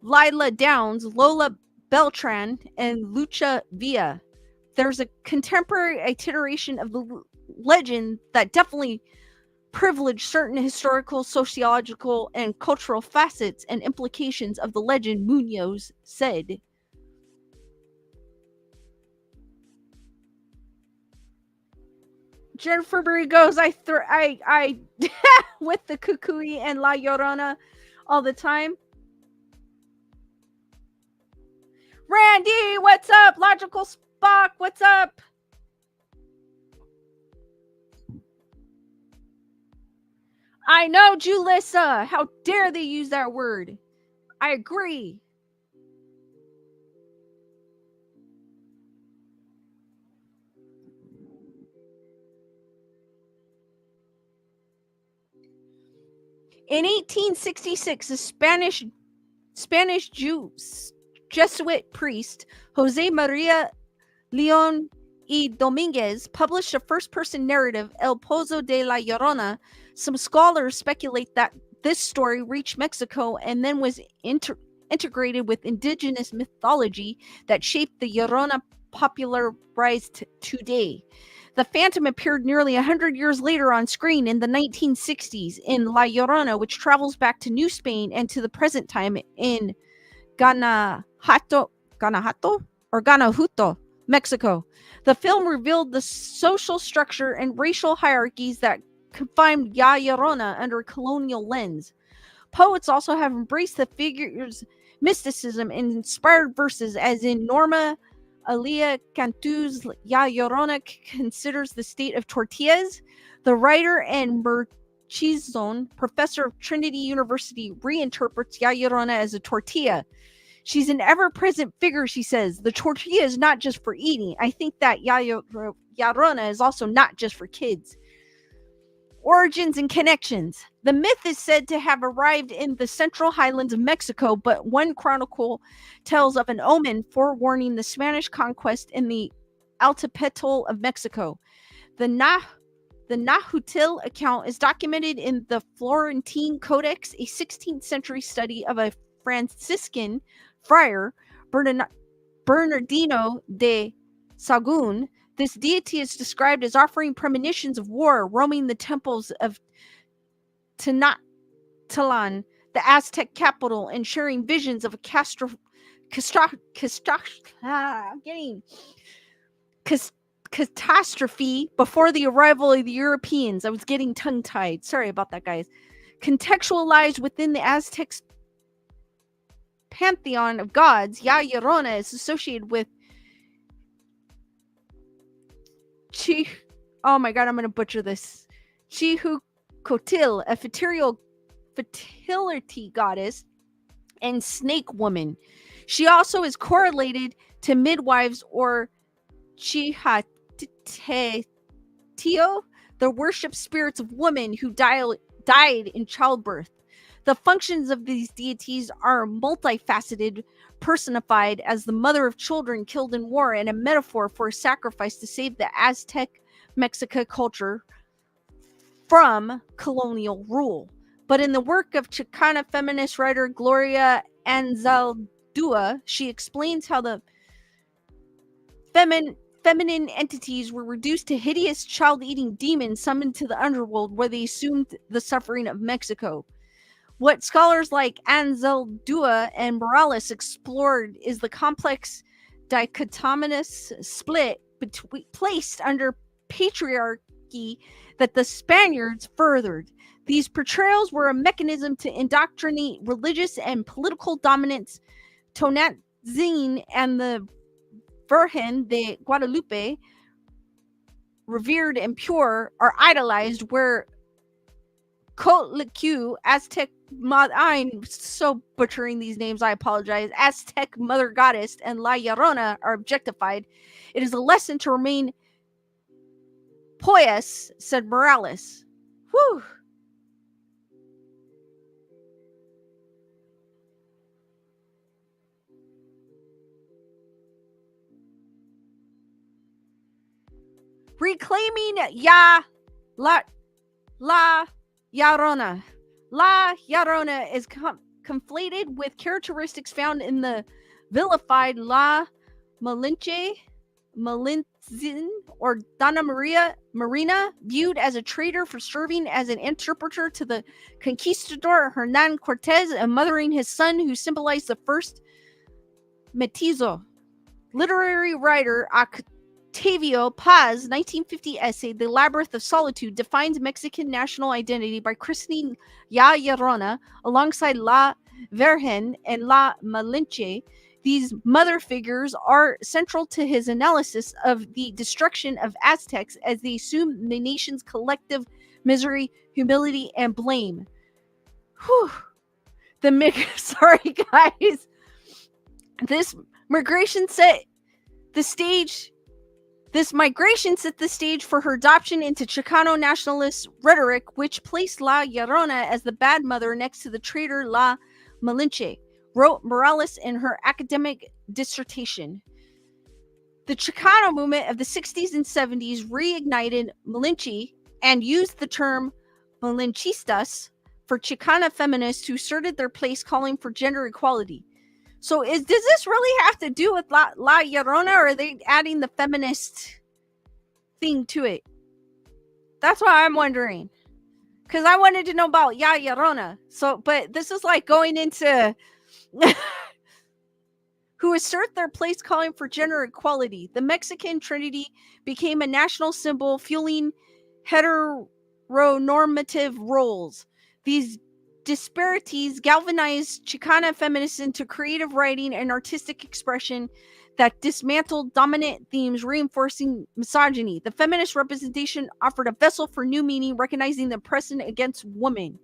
Lila Downs, Lola Beltran, and Lucha Villa. There's a contemporary iteration of the legend that definitely privileged certain historical, sociological, and cultural facets and implications of the legend, Munoz said. Jennifer Berry goes, I with the Kukui and La Llorona all the time. Randy, what's up? Logical Spock, what's up? I know, Julissa. How dare they use that word? I agree. In 1866, a Spanish Jesuit priest, Jose Maria Leon y Dominguez, published a first-person narrative, El Pozo de la Llorona. Some scholars speculate that this story reached Mexico and then was integrated with indigenous mythology that shaped the Llorona popularized today. The Phantom appeared nearly 100 years later on screen in the 1960s in La Llorona, which travels back to New Spain and to the present time in Guanajuato, Mexico. The film revealed the social structure and racial hierarchies that confined Ya Llorona under a colonial lens. Poets also have embraced the figure's mysticism and inspired verses, as in Norma Alia Cantu's Ya Llorona considers the state of tortillas. The writer and Murchison, professor of Trinity University, reinterprets Ya Llorona as a tortilla. She's an ever-present figure, she says. The tortilla is not just for eating. I think that Ya Llorona is also not just for kids. Origins and connections. The myth is said to have arrived in the central highlands of Mexico, but one chronicle tells of an omen forewarning the Spanish conquest in the Altepetl of Mexico. The Nahuatl account is documented in the Florentine Codex, a 16th century study of a Franciscan friar, Bernardino de Sahagún. This deity is described as offering premonitions of war, roaming the temples of Tenochtitlan, the Aztec capital, and sharing visions of a catastrophe before the arrival of the Europeans. I was getting tongue-tied. Sorry about that, guys. Contextualized within the Aztec pantheon of gods, Ya Llorona is associated with oh my god, I'm going to butcher this. Chihucotil, a fertility goddess and snake woman. She also is correlated to midwives or Chihatetio, the worship spirits of women who died in childbirth. The functions of these deities are multifaceted, personified as the mother of children killed in war and a metaphor for a sacrifice to save the Aztec Mexica culture from colonial rule. But in the work of Chicana feminist writer Gloria Anzaldúa, she explains how the feminine entities were reduced to hideous child-eating demons summoned to the underworld, where they assumed the suffering of Mexico. What scholars like Anzaldúa and Morales explored is the complex dichotomous split placed under patriarchy that the Spaniards furthered. These portrayals were a mechanism to indoctrinate religious and political dominance. Tonantzin and the Virgen de Guadalupe, revered and pure, are idolized, where Cotlicu, Aztec I'm so butchering these names, I apologize, Aztec mother goddess, and La Llorona are objectified. It is a lesson to remain pious, said Morales. Whew. Reclaiming La Llorona. La Llorona is conflated with characteristics found in the vilified La Malinche, Malintzin, or Donna Marina, viewed as a traitor for serving as an interpreter to the conquistador Hernan Cortez and mothering his son, who symbolized the first mestizo. Literary writer Octavio Paz' 1950 essay, The Labyrinth of Solitude, defines Mexican national identity by christening La Llorona alongside La Virgen and La Malinche. These mother figures are central to his analysis of the destruction of Aztecs as they assume the nation's collective misery, humility, and blame. Whew. Sorry, guys. This migration set the stage for her adoption into Chicano nationalist rhetoric, which placed La Llorona as the bad mother next to the traitor La Malinche, wrote Morales in her academic dissertation. The Chicano movement of the 60s and 70s reignited Malinche and used the term Malinchistas for Chicana feminists who asserted their place, calling for gender equality. So does this really have to do with La Llorona, or are they adding the feminist thing to it? That's what I'm wondering. Because I wanted to know about La Llorona. But this is like going into who assert their place, calling for gender equality. The Mexican Trinity became a national symbol, fueling heteronormative roles. These disparities galvanized Chicana feminists into creative writing and artistic expression that dismantled dominant themes, reinforcing misogyny. The feminist representation offered a vessel for new meaning, recognizing the oppression against women.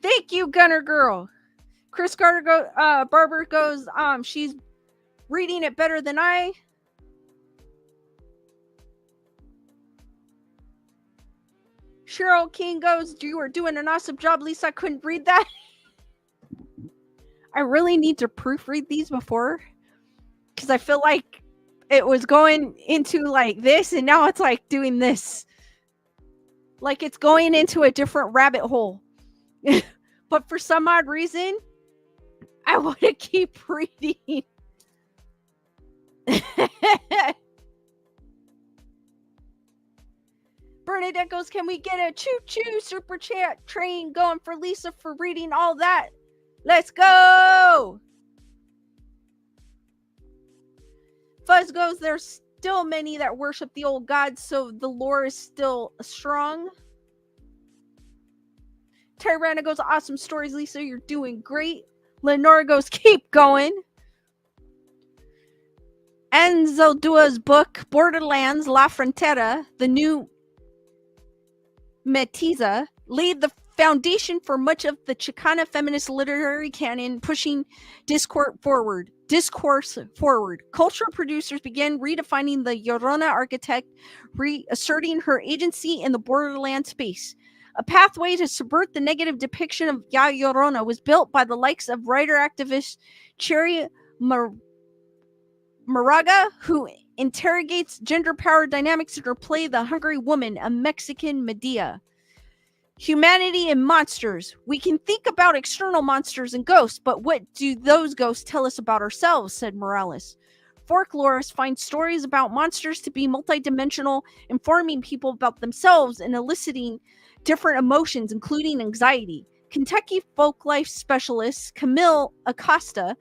Thank you, Gunner Girl. Chris Barber goes, she's reading it better than I. Cheryl King goes, you were doing an awesome job, Lisa. I couldn't read that. I really need to proofread these before, because I feel like it was going into like this, and now it's like doing this. Like it's going into a different rabbit hole. But for some odd reason, I want to keep reading. Bernadette goes, can we get a choo-choo super chat train going for Lisa for reading all that? Let's go! Fuzz goes, there's still many that worship the old gods, so the lore is still strong. Terry Rana goes, awesome stories, Lisa. You're doing great. Lenora goes, keep going. Anzaldua's book, Borderlands, La Frontera, the new Mestiza, laid the foundation for much of the Chicana feminist literary canon, pushing discourse forward. discourse forward. Cultural producers began redefining the Llorona architect, reasserting her agency in the borderland space. A pathway to subvert the negative depiction of Ya Llorona was built by the likes of writer-activist Cherry Moraga, who interrogates gender power dynamics in her play The Hungry Woman, a Mexican Medea. Humanity and monsters. We can think about external monsters and ghosts, but what do those ghosts tell us about ourselves, said Morales. Folklorists find stories about monsters to be multidimensional, informing people about themselves and eliciting different emotions, including anxiety. Kentucky folk life specialist Camille Acosta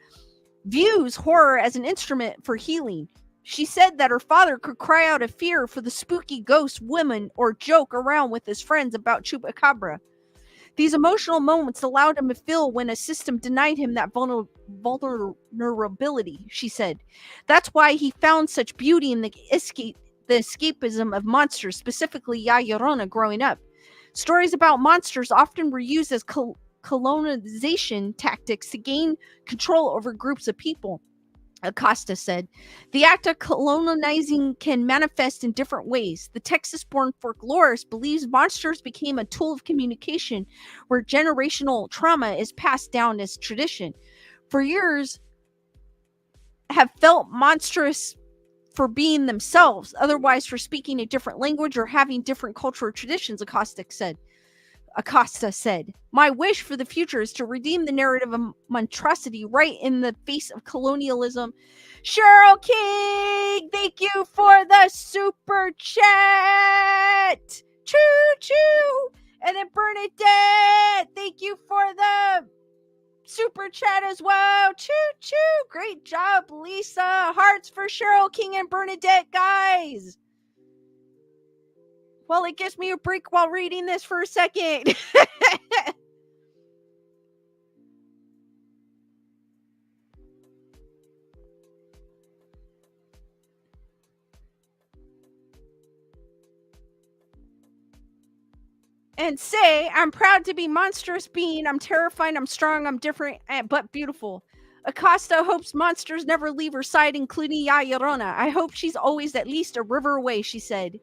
views horror as an instrument for healing. She said that her father could cry out of fear for the spooky ghost women or joke around with his friends about chupacabra. These emotional moments allowed him to feel when a system denied him that vulnerability, she said. That's why he found such beauty in the escapism of monsters, specifically Ya Llorona, growing up. Stories about monsters often were used as colonization tactics to gain control over groups of people, Acosta said. The act of colonizing can manifest in different ways. The Texas-born folklorist believes monsters became a tool of communication where generational trauma is passed down as tradition. For years, have felt monstrous for being themselves, otherwise for speaking a different language or having different cultural traditions, Acosta said. My wish for the future is to redeem the narrative of monstrosity right in the face of colonialism. Cheryl King, thank you for the super chat. Choo choo. And then Bernadette, thank you for the super chat as well. Choo choo. Great job, Lisa. Hearts for Cheryl King and Bernadette, guys. Well, it gives me a break while reading this for a second. And say, I'm proud to be monstrous being. I'm terrifying. I'm strong. I'm different, but beautiful. Acosta hopes monsters never leave her side, including Ya Llorona. I hope she's always at least a river away, she said.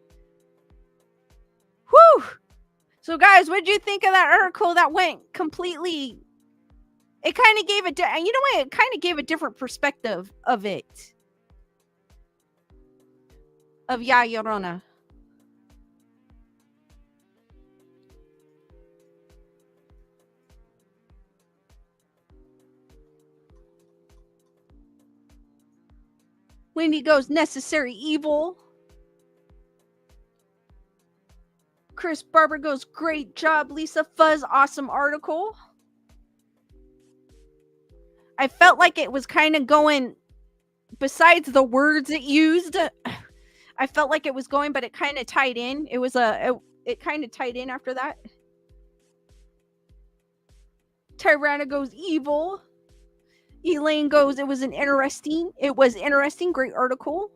Whew! So, guys, what did you think of that article that went completely... It kind of gave it kind of gave a different perspective of it. Of Ya Llorona. Wendy goes, necessary evil. Chris Barber goes, great job, Lisa. Fuzz, awesome article. I felt like it was kind of going, besides the words it used, I felt like it was going, but it kind of tied in. It kind of tied in after that. Tyranna goes, evil. Elaine goes, it was interesting. Great article.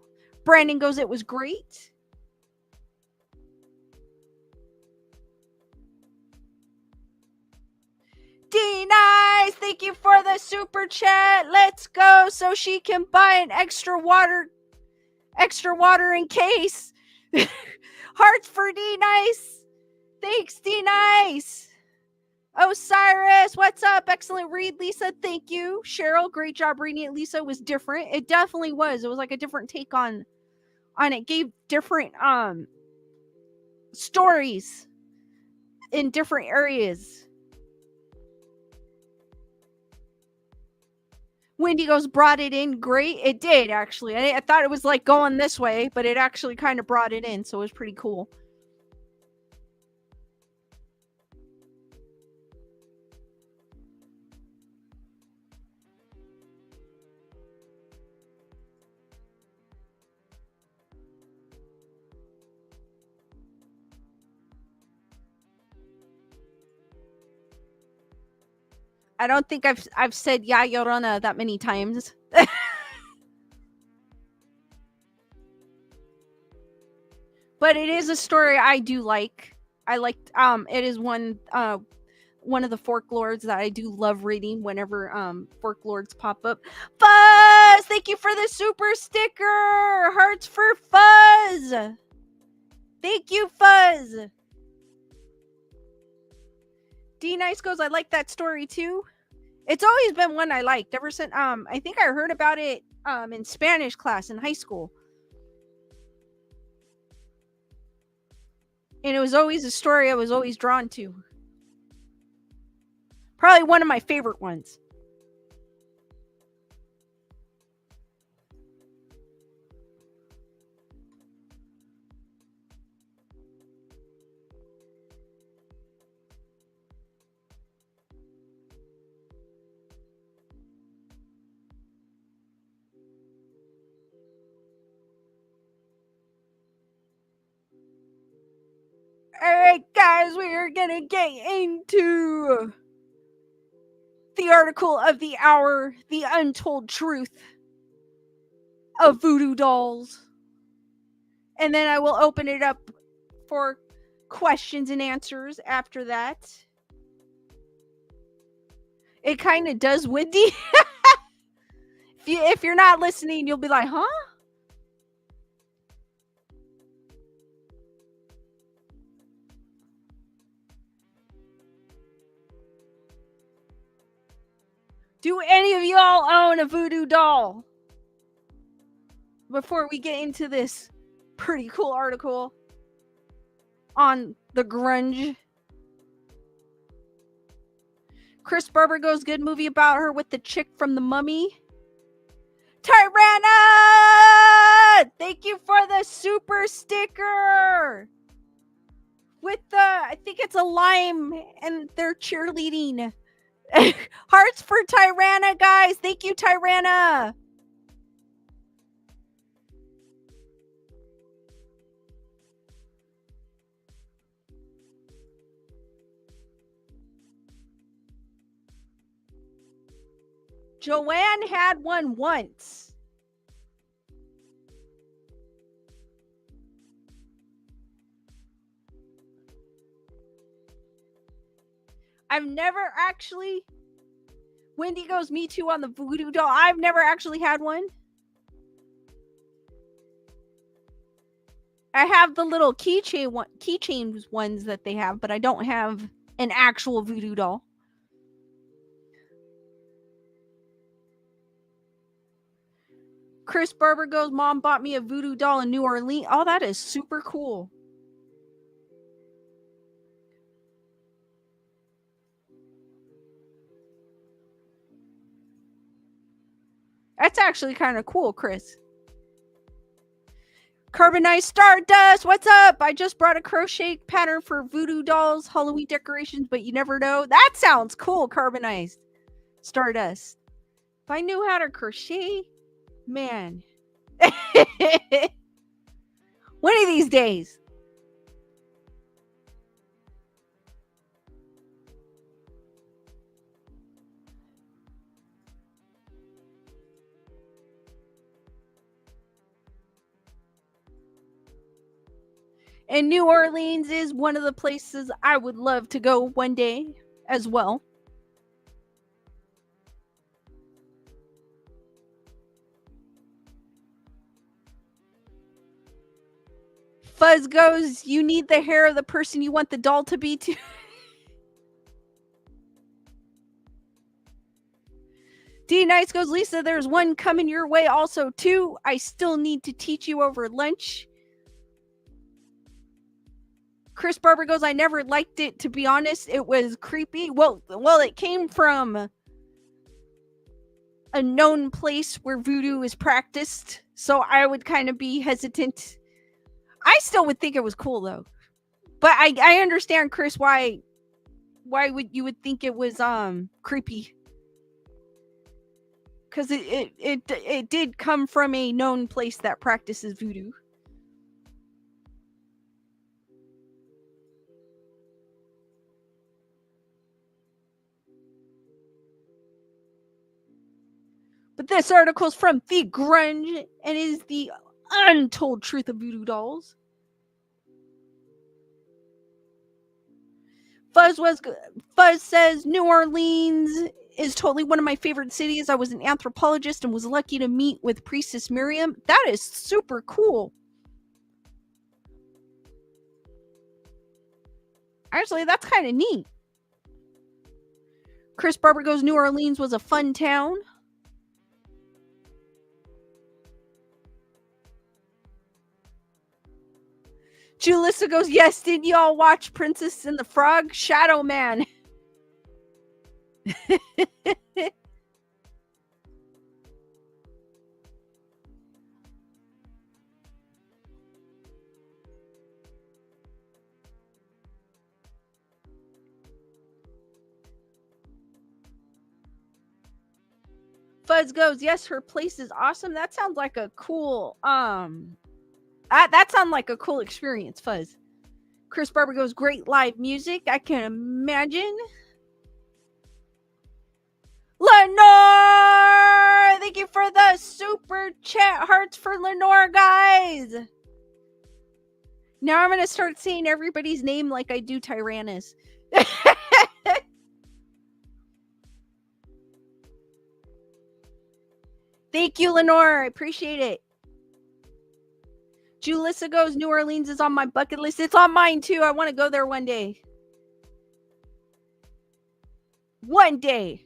Brandon goes, it was great. D-Nice, thank you for the super chat. Let's go so she can buy an extra water in case. Hearts for D-Nice. Thanks, D-Nice. Osiris, what's up? Excellent read, Lisa. Thank you. Cheryl, great job reading it. Lisa, was different. It definitely was. It was like a different take on it. Gave different stories in different areas. Wendy goes, brought it in. Great. It did, actually. I thought it was like going this way, but it actually kind of brought it in, so it was pretty cool. I don't think I've said Ya Llorona that many times. But it is a story I do like. I liked it is one of the folklores that I do love reading whenever folklores pop up. Fuzz! Fuzz, thank you for the super sticker. Hearts for Fuzz. Thank you, Fuzz. D Nice goes, I like that story too. It's always been one I liked ever since I think I heard about it in Spanish class in high school. And it was always a story I was always drawn to. Probably one of my favorite ones. Alright, guys, we are gonna get into the article of the hour, the untold truth of voodoo dolls. And then I will open it up for questions and answers after that. It kind of does, Wendy. If you're not listening, you'll be like, huh? Do any of y'all own a voodoo doll? Before we get into this pretty cool article on the grunge. Chris Barber goes, good movie about her with the chick from The Mummy. Tyrana! Thank you for the super sticker! With the, I think it's a lime and they're cheerleading. Hearts for Tyrana, guys. Thank you, Tyrana. Joanne had one once. I've never actually. Wendy goes, me too on the voodoo doll. I've never actually had one. I have the little keychain ones that they have, but I don't have an actual voodoo doll. Chris Barber goes, Mom bought me a voodoo doll in New Orleans. Oh, that is super cool. That's actually kind of cool, Chris. Carbonized Stardust, what's up? I just brought a crochet pattern for voodoo dolls, Halloween decorations, but you never know. That sounds cool, Carbonized Stardust. If I knew how to crochet, man. One of these days. And New Orleans is one of the places I would love to go one day as well. Fuzz goes, you need the hair of the person you want the doll to be too. D Nice goes, Lisa, there's one coming your way also too. I still need to teach you over lunch. Chris Barber goes, I never liked it, to be honest. It was creepy. Well, it came from a known place where voodoo is practiced, so I would kind of be hesitant. I still would think it was cool though. But I understand, Chris, why would you would think it was creepy. Because it did come from a known place that practices voodoo. But this article is from The Grunge and is the untold truth of voodoo dolls. Fuzz says New Orleans is totally one of my favorite cities. I was an anthropologist and was lucky to meet with Priestess Miriam. That is super cool. Actually, that's kind of neat. Chris Barber goes, New Orleans was a fun town. Julissa goes, yes, did y'all watch Princess and the Frog? Shadow Man. Fuzz goes, yes, her place is awesome. That sounds like a cool, that sounds like a cool experience, Fuzz. Chris Barber goes, great live music. I can imagine. Lenore! Thank you for the super chat hearts for Lenore, guys. Now I'm going to start saying everybody's name like I do Tyrannus. Thank you, Lenore. I appreciate it. Julissa goes, New Orleans is on my bucket list. It's on mine, too. I want to go there one day. One day.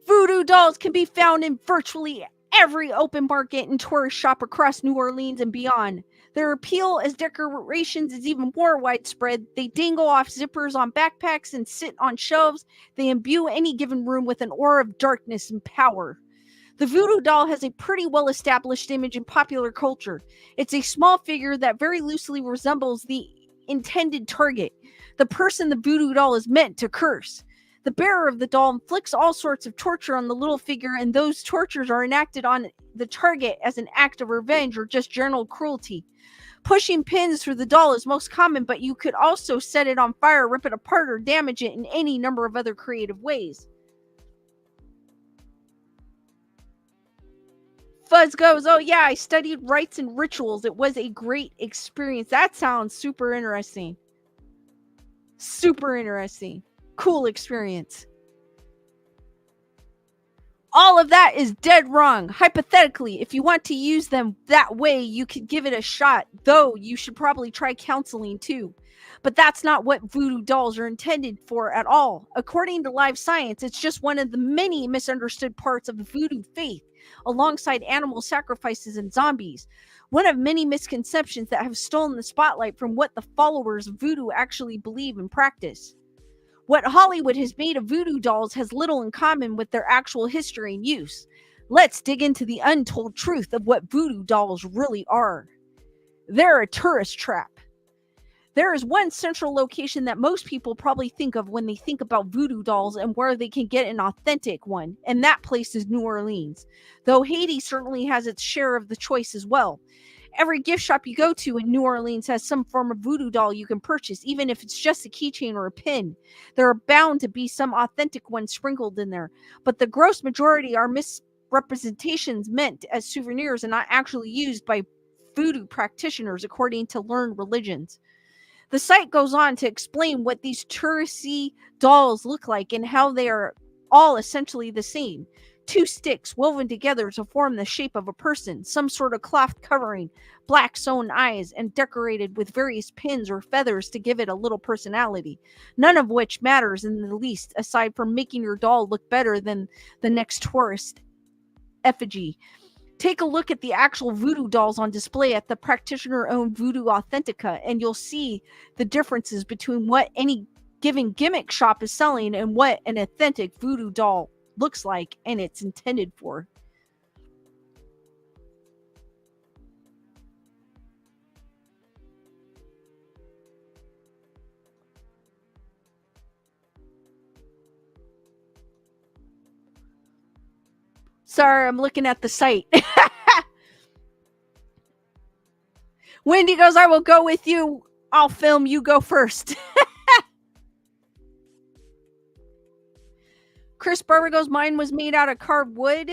Voodoo dolls can be found in virtually every open market and tourist shop across New Orleans and beyond. Their appeal as decorations is even more widespread. They dangle off zippers on backpacks and sit on shelves. They imbue any given room with an aura of darkness and power. The voodoo doll has a pretty well-established image in popular culture. It's a small figure that very loosely resembles the intended target, the person the voodoo doll is meant to curse. The bearer of the doll inflicts all sorts of torture on the little figure, and those tortures are enacted on the target as an act of revenge or just general cruelty. Pushing pins through the doll is most common, but you could also set it on fire, rip it apart, or damage it in any number of other creative ways. Fuzz goes, oh yeah, I studied rites and rituals. It was a great experience. That sounds super interesting. Super interesting. Cool experience. All of that is dead wrong. Hypothetically, if you want to use them that way, you could give it a shot, though you should probably try counseling too. But that's not what voodoo dolls are intended for at all. According to Live Science, it's just one of the many misunderstood parts of the voodoo faith, alongside animal sacrifices and zombies. One of many misconceptions that have stolen the spotlight from what the followers of voodoo actually believe and practice. What Hollywood has made of voodoo dolls has little in common with their actual history and use. Let's dig into the untold truth of what voodoo dolls really are. They're a tourist trap. There is one central location that most people probably think of when they think about voodoo dolls and where they can get an authentic one, and that place is New Orleans, though Haiti certainly has its share of the choice as well. Every gift shop you go to in New Orleans has some form of voodoo doll you can purchase, even if it's just a keychain or a pin. There are bound to be some authentic ones sprinkled in there, but the gross majority are misrepresentations meant as souvenirs and not actually used by voodoo practitioners according to learned religions. The site goes on to explain what these touristy dolls look like and how they are all essentially the same. Two sticks woven together to form the shape of a person, some sort of cloth covering, black sewn eyes, and decorated with various pins or feathers to give it a little personality, none of which matters in the least aside from making your doll look better than the next tourist effigy. Take a look at the actual voodoo dolls on display at the practitioner-owned Voodoo Authentica, and you'll see the differences between what any given gimmick shop is selling and what an authentic voodoo doll looks like and it's intended for. Sorry, I'm looking at the site. Wendy goes, I will go with you. I'll film. You go first. Chris Barber goes, mine was made out of carved wood.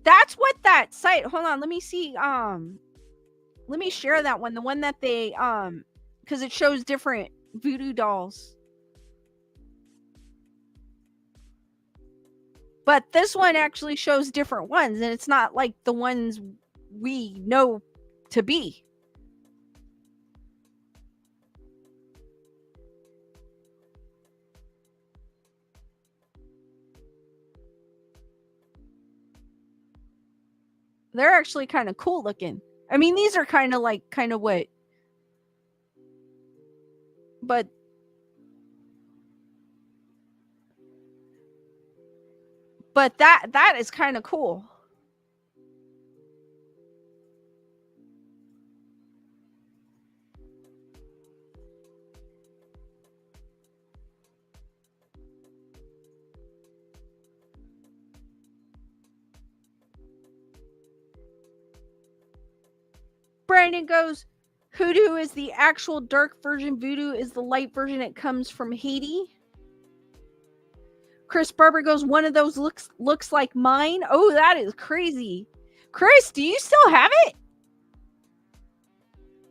That's what that site. Hold on, let me see. Let me share that one. The one that they because it shows different voodoo dolls. But this one actually shows different ones, and it's not like the ones we know to be. They're actually kind of cool looking. I mean, these are kind of what, but that is kind of cool. Brandon goes, Hoodoo is the actual dark version. Voodoo is the light version. It comes from Haiti. Chris Barber goes, one of those looks like mine. Oh, that is crazy. Chris, do you still have it?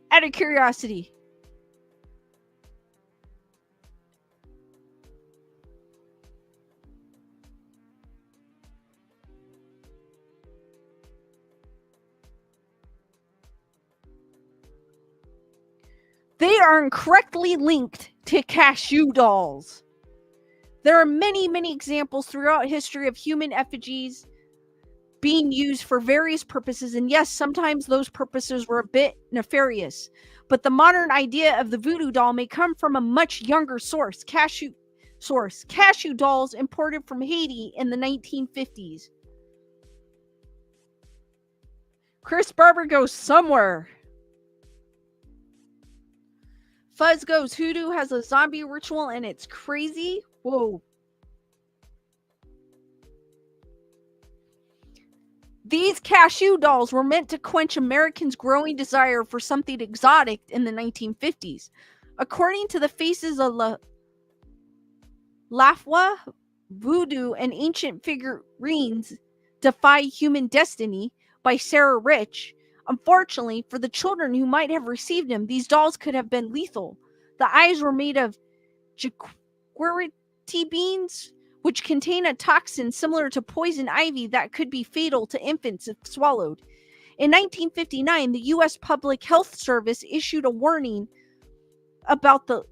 Out of curiosity. They are incorrectly linked to cashew dolls. There are many, many examples throughout history of human effigies being used for various purposes, and yes, sometimes those purposes were a bit nefarious. But the modern idea of the voodoo doll may come from a much younger source, cashew dolls imported from Haiti in the 1950s. Chris Barber goes somewhere. Fuzz goes, Hoodoo has a zombie ritual and it's crazy. Whoa. These cashew dolls were meant to quench Americans' growing desire for something exotic in the 1950s. According to the Faces of Lafwa, Voodoo and Ancient Figurines Defy Human Destiny by Sarah Rich. Unfortunately, for the children who might have received them, these dolls could have been lethal. The eyes were made of jaguarity beans, which contain a toxin similar to poison ivy that could be fatal to infants if swallowed. In 1959, the U.S. Public Health Service issued a warning about the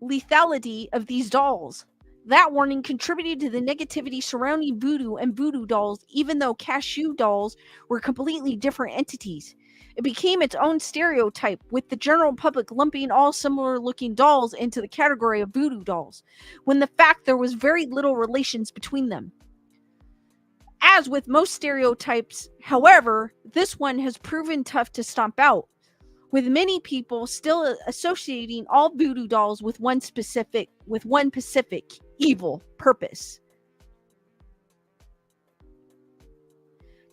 lethality of these dolls. That warning contributed to the negativity surrounding voodoo and voodoo dolls, even though cashew dolls were completely different entities. It became its own stereotype, with the general public lumping all similar-looking dolls into the category of voodoo dolls, when the fact there was very little relations between them. As with most stereotypes, however, this one has proven tough to stomp out, with many people still associating all voodoo dolls with one specific evil purpose.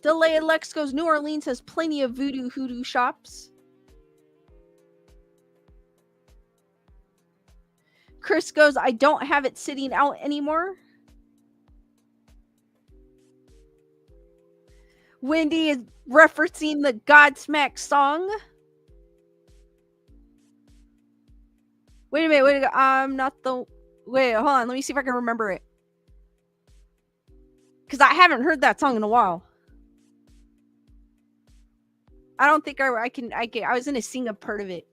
Delay Alex goes, New Orleans has plenty of voodoo hoodoo shops. Chris goes, I don't have it sitting out anymore. Wendy is referencing the Godsmack song. Wait a minute. Wait, hold on. Let me see if I can remember it. Because I haven't heard that song in a while. I don't think I can. I was going to sing a part of it.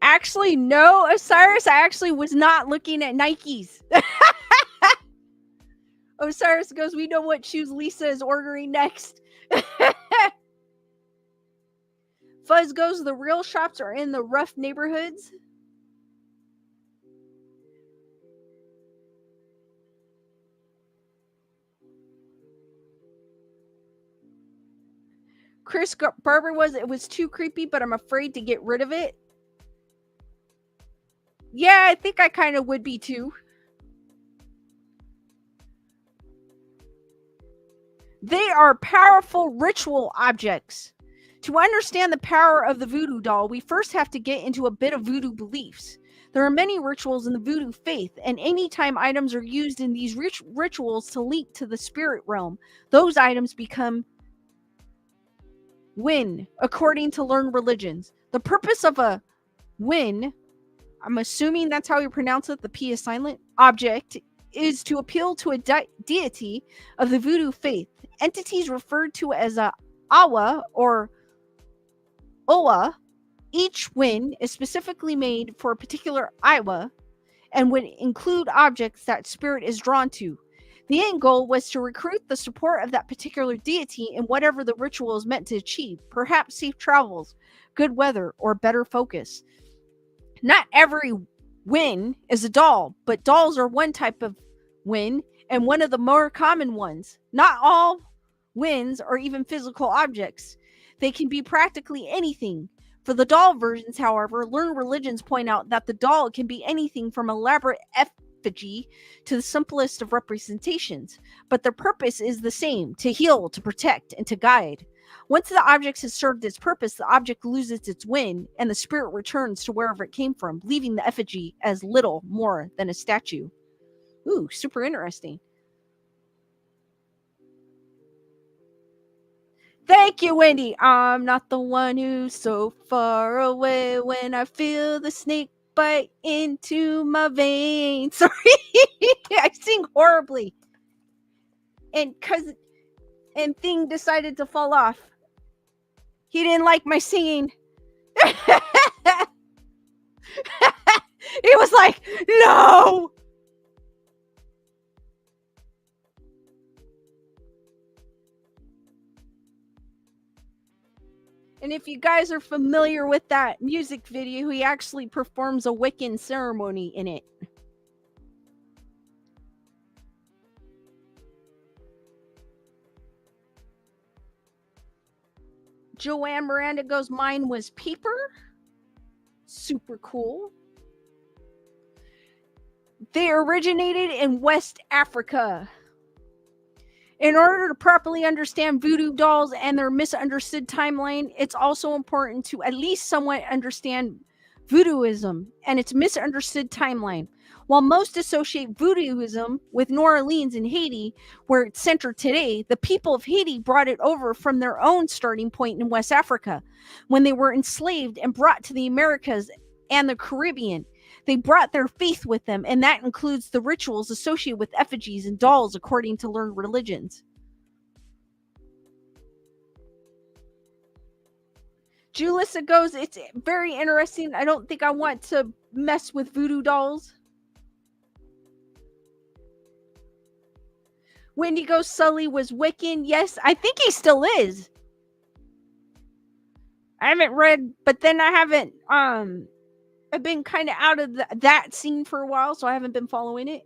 Actually, no, Osiris. I actually was not looking at Nikes. Osiris goes, we know what shoes Lisa is ordering next. Fuzz goes, the real shops are in the rough neighborhoods. Chris Barber it was too creepy, but I'm afraid to get rid of it. Yeah, I think I kind of would be too. They are powerful ritual objects. To understand the power of the voodoo doll, we first have to get into a bit of voodoo beliefs. There are many rituals in the voodoo faith, and anytime items are used in these rituals to link to the spirit realm, those items become win, according to learned religions. The purpose of a win, I'm assuming that's how you pronounce it, the P is silent, object, is to appeal to a deity of the voodoo faith. Entities referred to as a awa or oa. Each win is specifically made for a particular awa and would include objects that spirit is drawn to. The end goal was to recruit the support of that particular deity in whatever the ritual is meant to achieve, perhaps safe travels, good weather, or better focus. Not every win is a doll, but dolls are one type of win and one of the more common ones. Not all wins are even physical objects. They can be practically anything. For the doll versions, however, learned religions point out that the doll can be anything from elaborate effigy to the simplest of representations, but their purpose is the same: to heal, to protect, and to guide. Once the object has served its purpose, the object loses its win, and the spirit returns to wherever it came from, leaving the effigy as little more than a statue. Ooh, super interesting. Thank you, Wendy. I'm not the one who's so far away when I feel the snake bite into my veins. Sorry, I sing horribly. And Thing decided to fall off. He didn't like my singing. He was like, no! And if you guys are familiar with that music video, he actually performs a Wiccan ceremony in it. Joanne Miranda goes, mine was Peeper. Super cool. They originated in West Africa. In order to properly understand voodoo dolls and their misunderstood timeline, it's also important to at least somewhat understand voodooism and its misunderstood timeline. While most associate voodooism with New Orleans in Haiti, where it's centered today, the people of Haiti brought it over from their own starting point in West Africa, when they were enslaved and brought to the Americas and the Caribbean. They brought their faith with them, and that includes the rituals associated with effigies and dolls according to learned religions. Julissa goes, it's very interesting. I don't think I want to mess with voodoo dolls. Wendy goes, Sully was Wiccan. Yes, I think he still is. I haven't read, but then I haven't, I've been kind of out of that scene for a while, so I haven't been following it.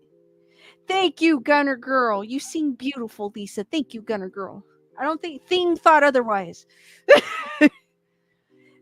Thank you, Gunner Girl. You sing beautiful, Lisa. Thank you, Gunner Girl. I don't think Thing thought otherwise.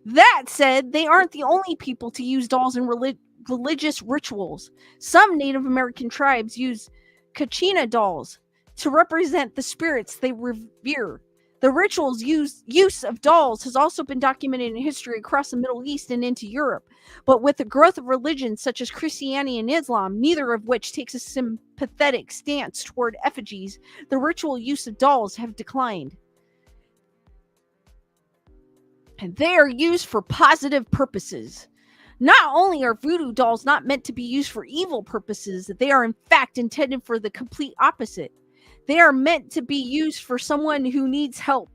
That said, they aren't the only people to use dolls in religious rituals. Some Native American tribes use Kachina dolls to represent the spirits they revere. The ritual's use of dolls has also been documented in history across the Middle East and into Europe. But with the growth of religions such as Christianity and Islam, neither of which takes a sympathetic stance toward effigies, the ritual use of dolls have declined. And they are used for positive purposes. Not only are voodoo dolls not meant to be used for evil purposes, they are in fact intended for the complete opposite. They are meant to be used for someone who needs help,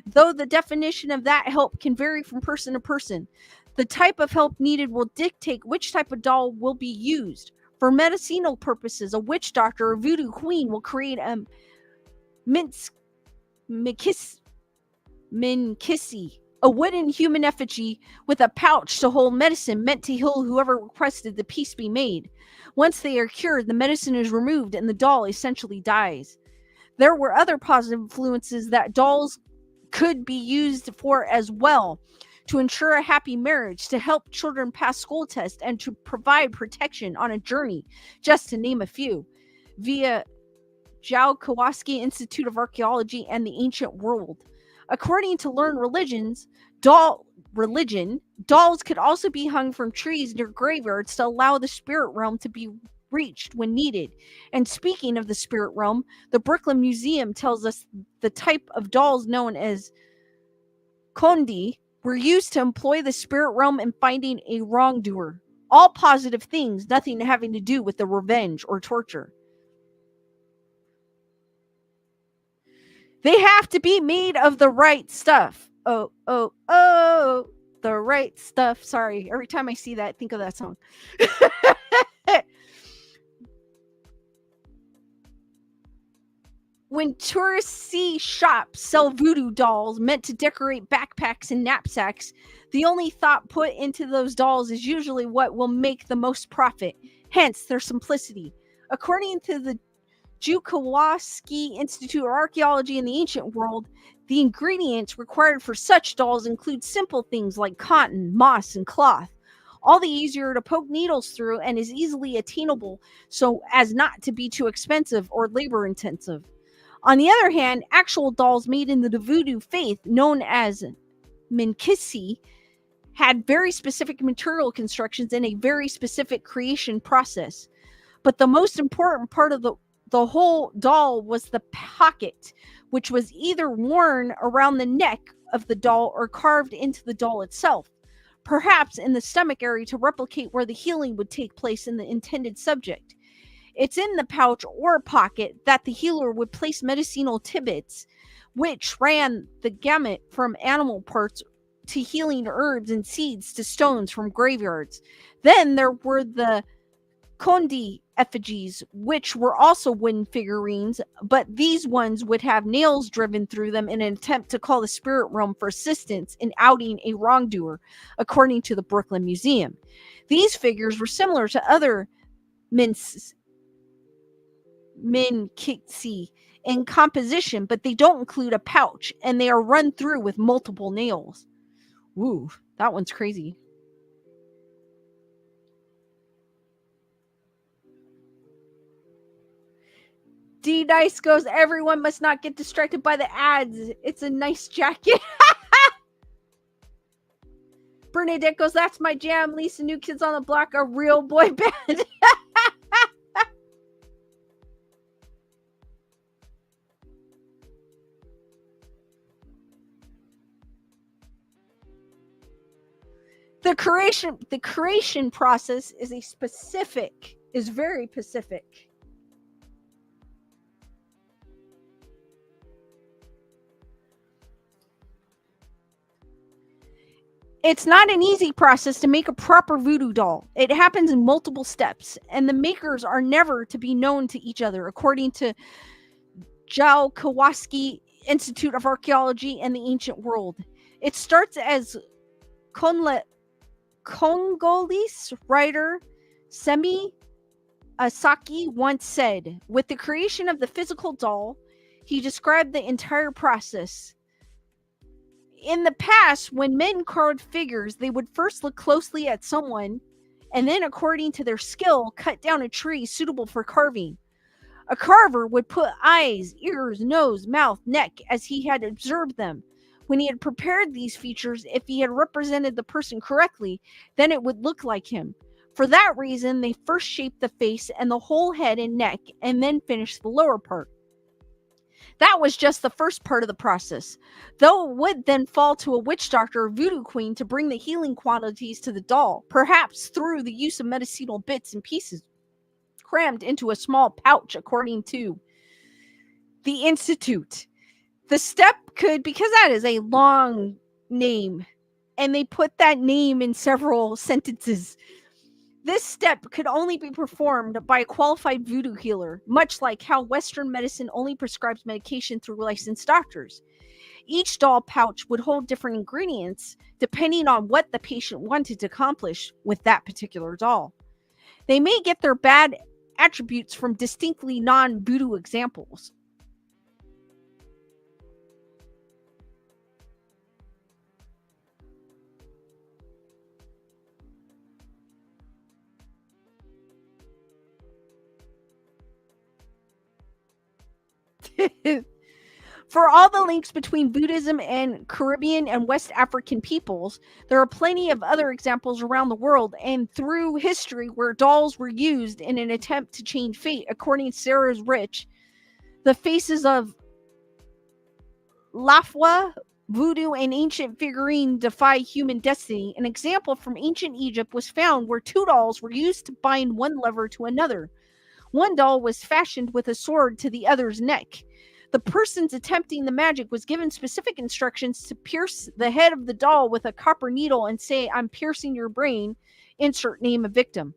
though the definition of that help can vary from person to person. The type of help needed will dictate which type of doll will be used. For medicinal purposes, a witch doctor or voodoo queen will create a minkisi, a wooden human effigy with a pouch to hold medicine meant to heal whoever requested the piece be made. Once they are cured, the medicine is removed and the doll essentially dies. There were other positive influences that dolls could be used for as well, to ensure a happy marriage, to help children pass school tests, and to provide protection on a journey, just to name a few, via Zhao Kowalski Institute of Archaeology and the Ancient World. According to learned religions, religion, dolls could also be hung from trees near graveyards to allow the spirit realm to be reached when needed. And speaking of the spirit realm, the Brooklyn Museum tells us the type of dolls known as kondi were used to employ the spirit realm in finding a wrongdoer. All positive things, nothing having to do with the revenge or torture. They have to be made of the right stuff. Oh, oh, oh, the right stuff. Sorry, every time I see that, I think of that song. When tourists see shops sell voodoo dolls meant to decorate backpacks and knapsacks, the only thought put into those dolls is usually what will make the most profit, hence their simplicity. According to the Jukowaski Institute of Archaeology in the Ancient World, the ingredients required for such dolls include simple things like cotton, moss, and cloth. All the easier to poke needles through and is easily attainable so as not to be too expensive or labor intensive. On the other hand, actual dolls made in the voodoo faith, known as minkisi, had very specific material constructions and a very specific creation process. But the most important part of the whole doll was the pocket, which was either worn around the neck of the doll or carved into the doll itself, perhaps in the stomach area to replicate where the healing would take place in the intended subject. It's in the pouch or pocket that the healer would place medicinal tidbits, which ran the gamut from animal parts to healing herbs and seeds to stones from graveyards. Then there were the kondi effigies, which were also wooden figurines, but these ones would have nails driven through them in an attempt to call the spirit realm for assistance in outing a wrongdoer, according to the Brooklyn Museum. These figures were similar to other minkitsi in composition, but they don't include a pouch, and they are run through with multiple nails. Woo, that one's crazy. D Dice goes, everyone must not get distracted by the ads. It's a nice jacket. Bernadette goes, that's my jam. Lisa, New Kids on the Block, a real boy band. The creation process is very specific. It's not an easy process to make a proper voodoo doll. It happens in multiple steps, and the makers are never to be known to each other, according to Jalkowski Institute of Archaeology and the Ancient World. It starts as Congolese writer Semi Asaki once said, with the creation of the physical doll, he described the entire process. In the past, when men carved figures, they would first look closely at someone and then, according to their skill, cut down a tree suitable for carving. A carver would put eyes, ears, nose, mouth, neck as he had observed them. When he had prepared these features, if he had represented the person correctly, then it would look like him. For that reason, they first shaped the face and the whole head and neck, and then finished the lower part. That was just the first part of the process, though it would then fall to a witch doctor or voodoo queen to bring the healing qualities to the doll, perhaps through the use of medicinal bits and pieces crammed into a small pouch, according to the Institute. The step could, because that is a long name, and they put that name in several sentences. This step could only be performed by a qualified voodoo healer, much like how Western medicine only prescribes medication through licensed doctors. Each doll pouch would hold different ingredients depending on what the patient wanted to accomplish with that particular doll. They may get their bad attributes from distinctly non-voodoo examples. For all the links between Buddhism and Caribbean and West African peoples, there are plenty of other examples around the world and through history where dolls were used in an attempt to change fate. According to Sarah Rich, the faces of Lafwa, Voodoo, and ancient figurine defy human destiny. An example from ancient Egypt was found where two dolls were used to bind one lover to another. One doll was fashioned with a sword to the other's neck. The persons attempting the magic was given specific instructions to pierce the head of the doll with a copper needle and say, "I'm piercing your brain, insert name of victim."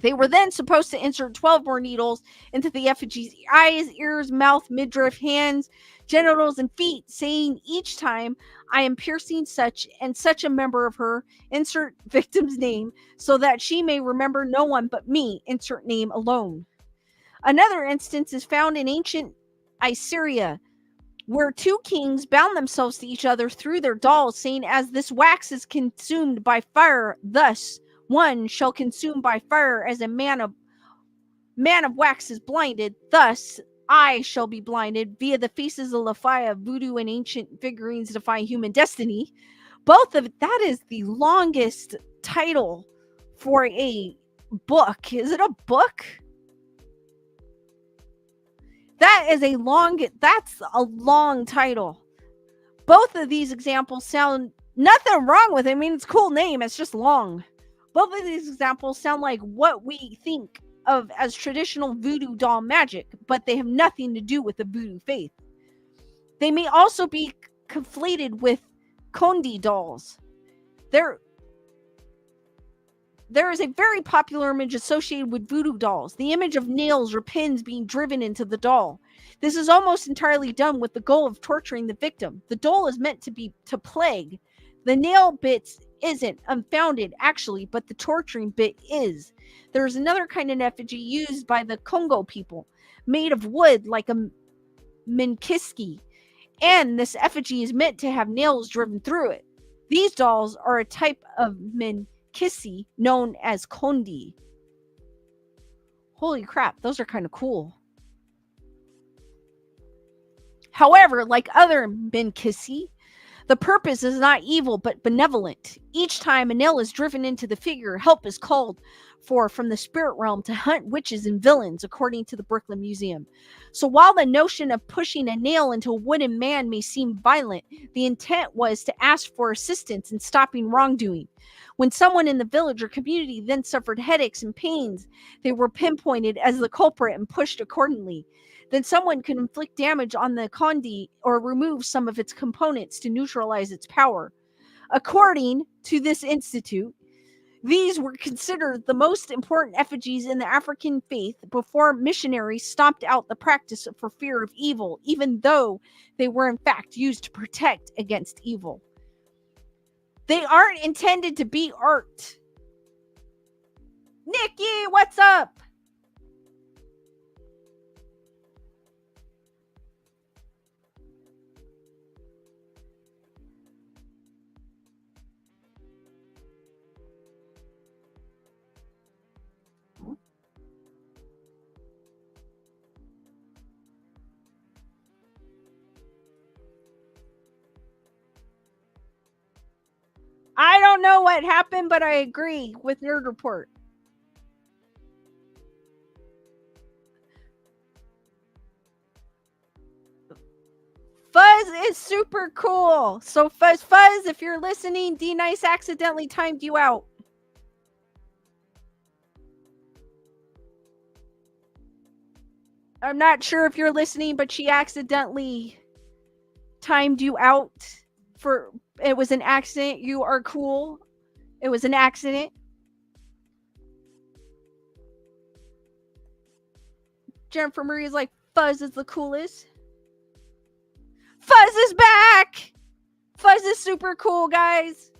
They were then supposed to insert 12 more needles into the effigy's eyes, ears, mouth, midriff, hands, genitals, and feet, saying each time, "I am piercing such and such a member of her, insert victim's name, so that she may remember no one but me, insert name alone." Another instance is found in ancient Assyria, where two kings bound themselves to each other through their dolls, saying, "As this wax is consumed by fire, thus one shall consume by fire as a man of wax is blinded, thus I shall be blinded," via the faces of Lafaya, Voodoo, and ancient figurines defy human destiny. Both of that is the longest title for a book. Is it a book? That's a long title. Both of these examples sound nothing wrong with it. I mean, it's a cool name. It's just long. Both of these examples sound like what we think of as traditional voodoo doll magic, but they have nothing to do with the voodoo faith. They may also be conflated with Kondi dolls. There is a very popular image associated with voodoo dolls, the image of nails or pins being driven into the doll. This is almost entirely done with the goal of torturing the victim. The doll is meant to plague. The nail bits isn't unfounded, actually, but the torturing bit is. There is another kind of effigy used by the Congo people, made of wood like a minkiski, and this effigy is meant to have nails driven through it. These dolls are a type of minkisi known as Kondi. Holy crap, those are kind of cool. However, like other minkisi, the purpose is not evil but benevolent. Each time a nail is driven into the figure, help is called for from the spirit realm to hunt witches and villains, according to the Brooklyn Museum. So while the notion of pushing a nail into a wooden man may seem violent, the intent was to ask for assistance in stopping wrongdoing. When someone in the village or community then suffered headaches and pains, they were pinpointed as the culprit and pushed accordingly. Then someone could inflict damage on the Kondi or remove some of its components to neutralize its power. According to this institute, these were considered the most important effigies in the African faith before missionaries stomped out the practice for fear of evil, even though they were in fact used to protect against evil. They aren't intended to be art. Nikki, what's up? I don't know what happened, but I agree with Nerd Report. Fuzz is super cool. So Fuzz, if you're listening, D-Nice accidentally timed you out. I'm not sure if you're listening, but she accidentally timed you out. It was an accident. You are cool. It was an accident. Jennifer Marie is like, Fuzz is the coolest. Fuzz is back! Fuzz is super cool, guys.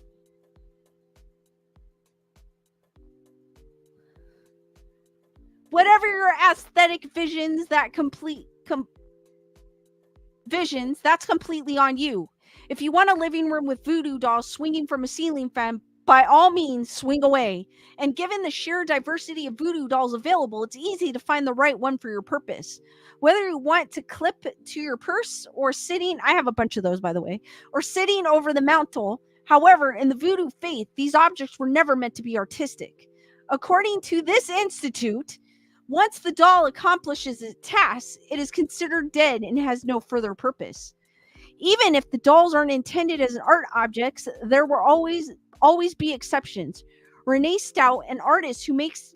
Whatever your aesthetic visions that visions, that's completely on you. If you want a living room with voodoo dolls swinging from a ceiling fan, By all means, swing away. And given the sheer diversity of voodoo dolls available, it's easy to find the right one for your purpose. Whether you want to clip it to your purse or sitting, I have a bunch of those, by the way, or sitting over the mantle. However, in the voodoo faith, these objects were never meant to be artistic. According to this institute, once the doll accomplishes its task, it is considered dead and has no further purpose. Even if the dolls aren't intended as art objects, there will always be exceptions. Renee Stout, an artist who makes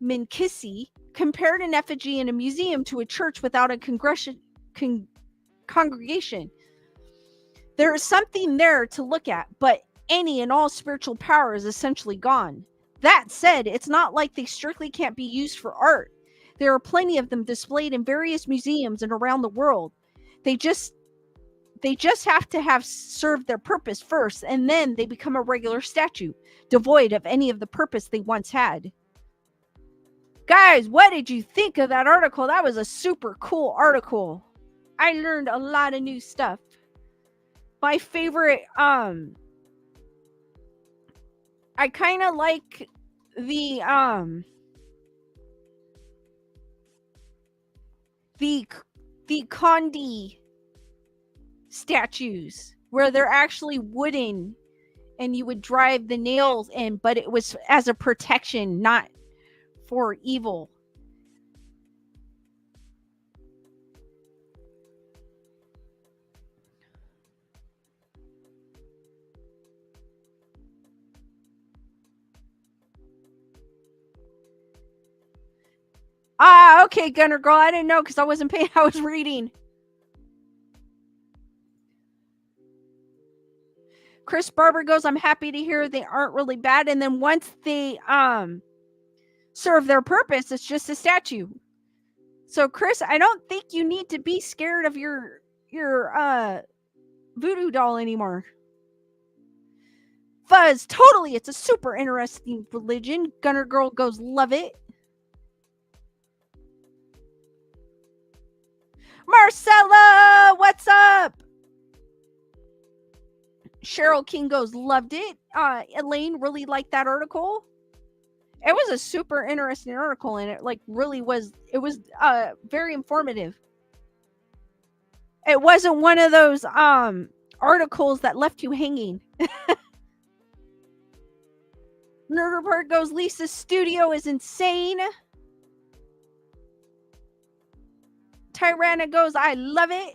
Minkisi, compared an effigy in a museum to a church without a congregation. There is something there to look at, but any and all spiritual power is essentially gone. That said, it's not like they strictly can't be used for art. There are plenty of them displayed in various museums and around the world. They just have to have served their purpose first, and then they become a regular statue, devoid of any of the purpose they once had. Guys, what did you think of that article? That was a super cool article. I learned a lot of new stuff. My favorite, I kind of like the Condi statues, where they're actually wooden and you would drive the nails in, but it was as a protection, not for evil. Okay, Gunner Girl. I didn't know because I wasn't paying. I was reading. Chris Barber goes, I'm happy to hear they aren't really bad. And then once they serve their purpose, it's just a statue. So, Chris, I don't think you need to be scared of your voodoo doll anymore. Fuzz, totally. It's a super interesting religion. Gunner Girl goes, love it. Marcella, what's up? Cheryl King goes, loved it. Elaine really liked that article. It was a super interesting article, and it really was. It was very informative. It wasn't one of those articles that left you hanging. Nerd Report goes, Lisa's studio is insane. Tyranna goes, I love it.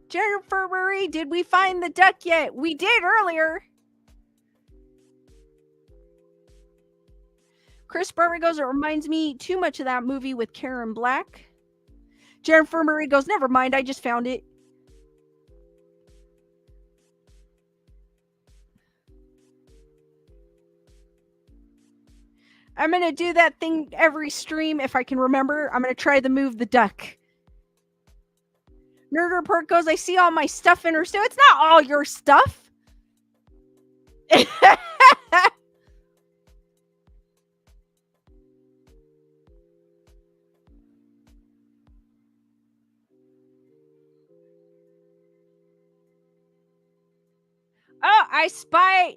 Jennifer Marie, did we find the duck yet? We did earlier. Chris Barber goes, it reminds me too much of that movie with Karen Black. Jennifer Marie goes, never mind, I just found it. I'm going to do that thing every stream if I can remember. I'm going to try to move the duck. Nerd Report goes, I see all my stuff in her studio. It's not all your stuff. Oh, I spy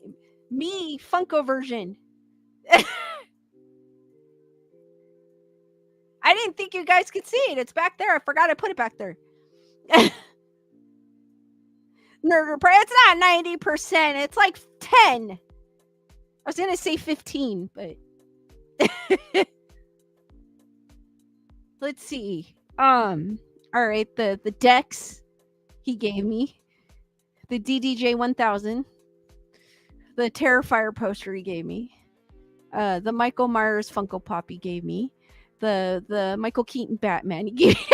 me Funko version. I didn't think you guys could see it. It's back there. I forgot I put it back there. Nerd Report, it's not 90%. It's like 10. I was going to say 15, but let's see. All right, the decks he gave me. The DDJ 1000. The Terrifier poster he gave me. The Michael Myers Funko Pop he gave me. The Michael Keaton Batman he gave me.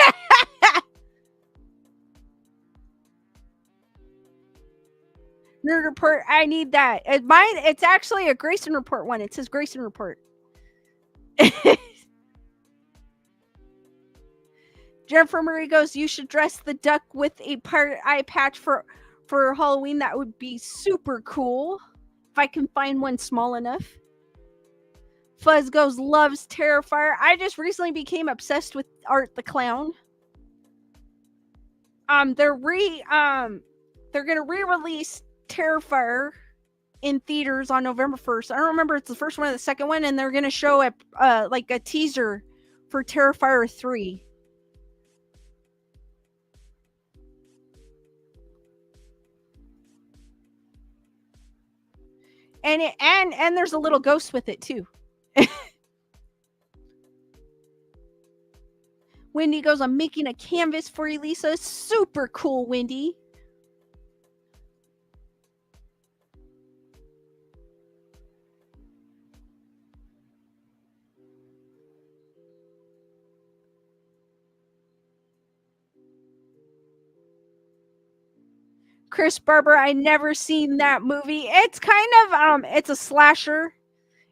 Nerd Report, I need that. Mine, it's actually a Grayson Report one. It says Grayson Report. Jennifer Marie goes, you should dress the duck with a pirate eye patch for Halloween. That would be super cool. If I can find one small enough. Fuzz goes loves Terrifier. I just recently became obsessed with Art the Clown. They're gonna re-release Terrifier in theaters on November 1st. I don't remember if it's the first one or the second one, and they're gonna show like a teaser for Terrifier 3. And there's a little ghost with it too. Wendy goes, I'm making a canvas for you, Lisa. Super cool, Wendy. Chris Barber, I never seen that movie. It's kind of it's a slasher.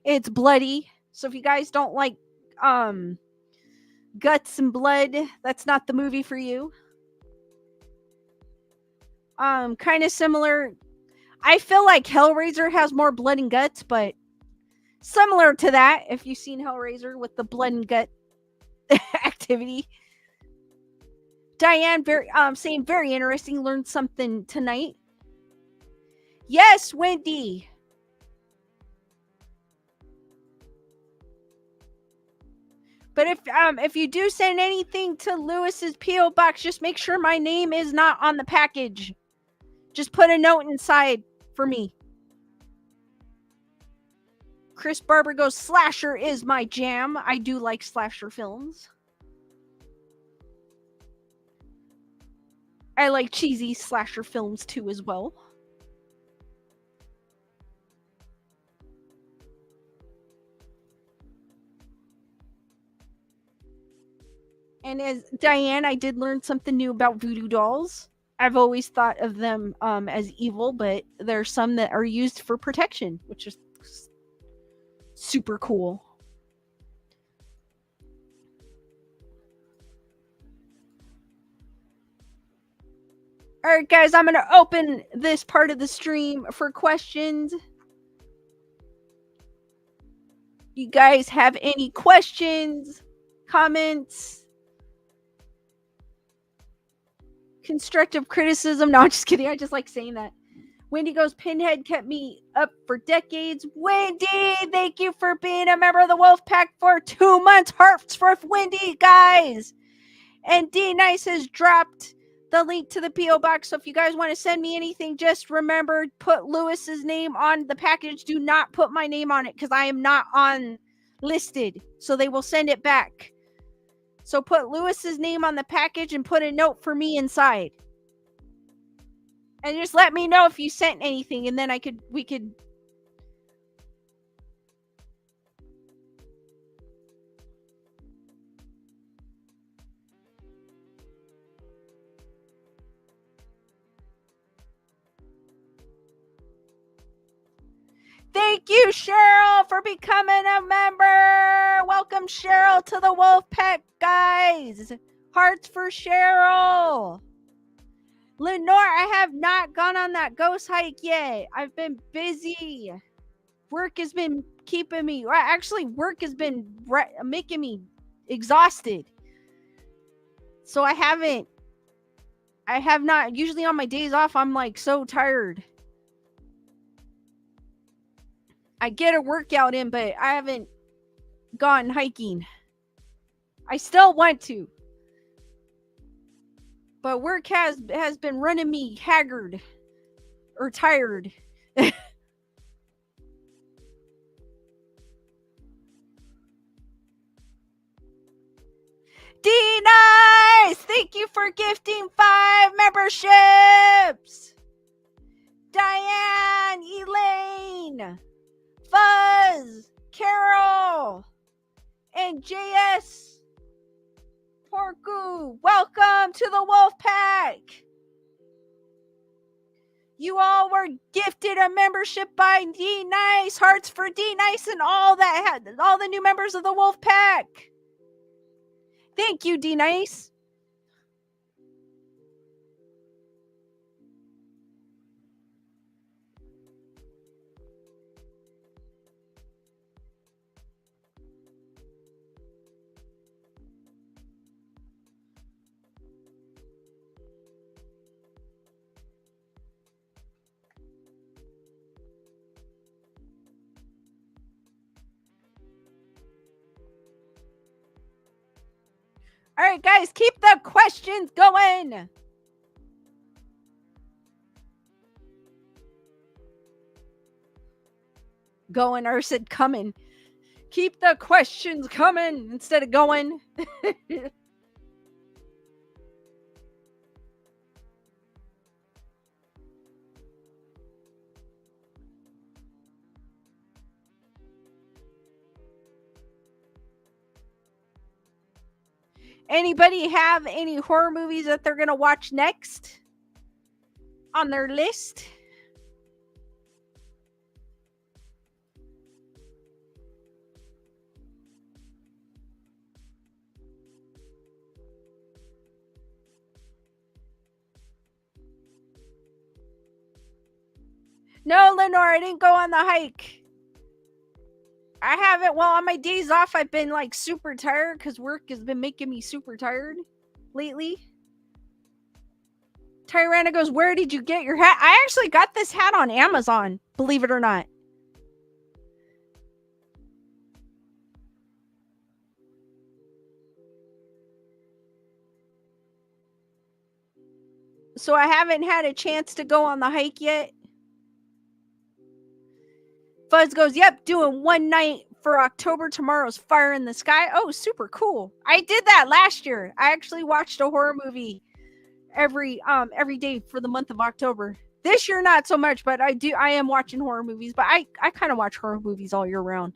It's bloody. So if you guys don't like guts and blood, that's not the movie for you. Kind of similar. I feel like Hellraiser has more blood and guts, but similar to that, if you've seen Hellraiser with the blood and gut activity. Diane saying very interesting, learned something tonight. Yes, Wendy. But if you do send anything to Lewis's P.O. box, just make sure my name is not on the package. Just put a note inside for me. Chris Barber goes, slasher is my jam. I do like slasher films. I like cheesy slasher films too as well. And as Diane, I did learn something new about voodoo dolls. I've always thought of them as evil, but there are some that are used for protection, which is super cool. All right, guys, I'm going to open this part of the stream for questions. You guys have any questions, comments, constructive criticism? No, I'm just kidding. I just like saying that. Wendy goes, Pinhead kept me up for decades. Wendy, thank you for being a member of the Wolf Pack for 2 months. Hearts for Wendy, guys. And D Nice has dropped the link to the P.O. box. So if you guys want to send me anything, just remember, put Lewis's name on the package. Do not put my name on it because I am not on listed. So they will send it back. So put Lewis's name on the package and put a note for me inside. And just let me know if you sent anything, and then we could. Thank you, Cheryl, for becoming a member. Welcome, Cheryl, to the Wolf Pack, guys. Hearts for Cheryl. Lenore, I have not gone on that ghost hike yet. I've been busy. Work has been keeping me. Actually, work has been making me exhausted. So I have not. Usually on my days off, I'm like so tired. I get a workout in, but I haven't gone hiking. I still want to. But work has been running me haggard or tired. D-Nice! Thank you for gifting 5 memberships! Diane, Elaine, Fuzz, Carol, and JS Porku. Welcome to the Wolf Pack! You all were gifted a membership by D-Nice. Hearts for D-Nice and all the new members of the Wolf Pack. Thank you, D-Nice. All right, guys, keep the questions going. Going, or said coming. Keep the questions coming instead of going. Anybody have any horror movies that they're going to watch next on their list? No, Lenore, I didn't go on the hike. I haven't. Well, on my days off, I've been like super tired because work has been making me super tired lately. Tyrana goes, where did you get your hat? I actually got this hat on Amazon, believe it or not. So I haven't had a chance to go on the hike yet. Fuzz goes, yep, doing one night for October. Tomorrow's Fire in the Sky. Oh, super cool. I did that last year. I actually watched a horror movie every day for the month of October. This year not so much, but I am watching horror movies, but I kind of watch horror movies all year round.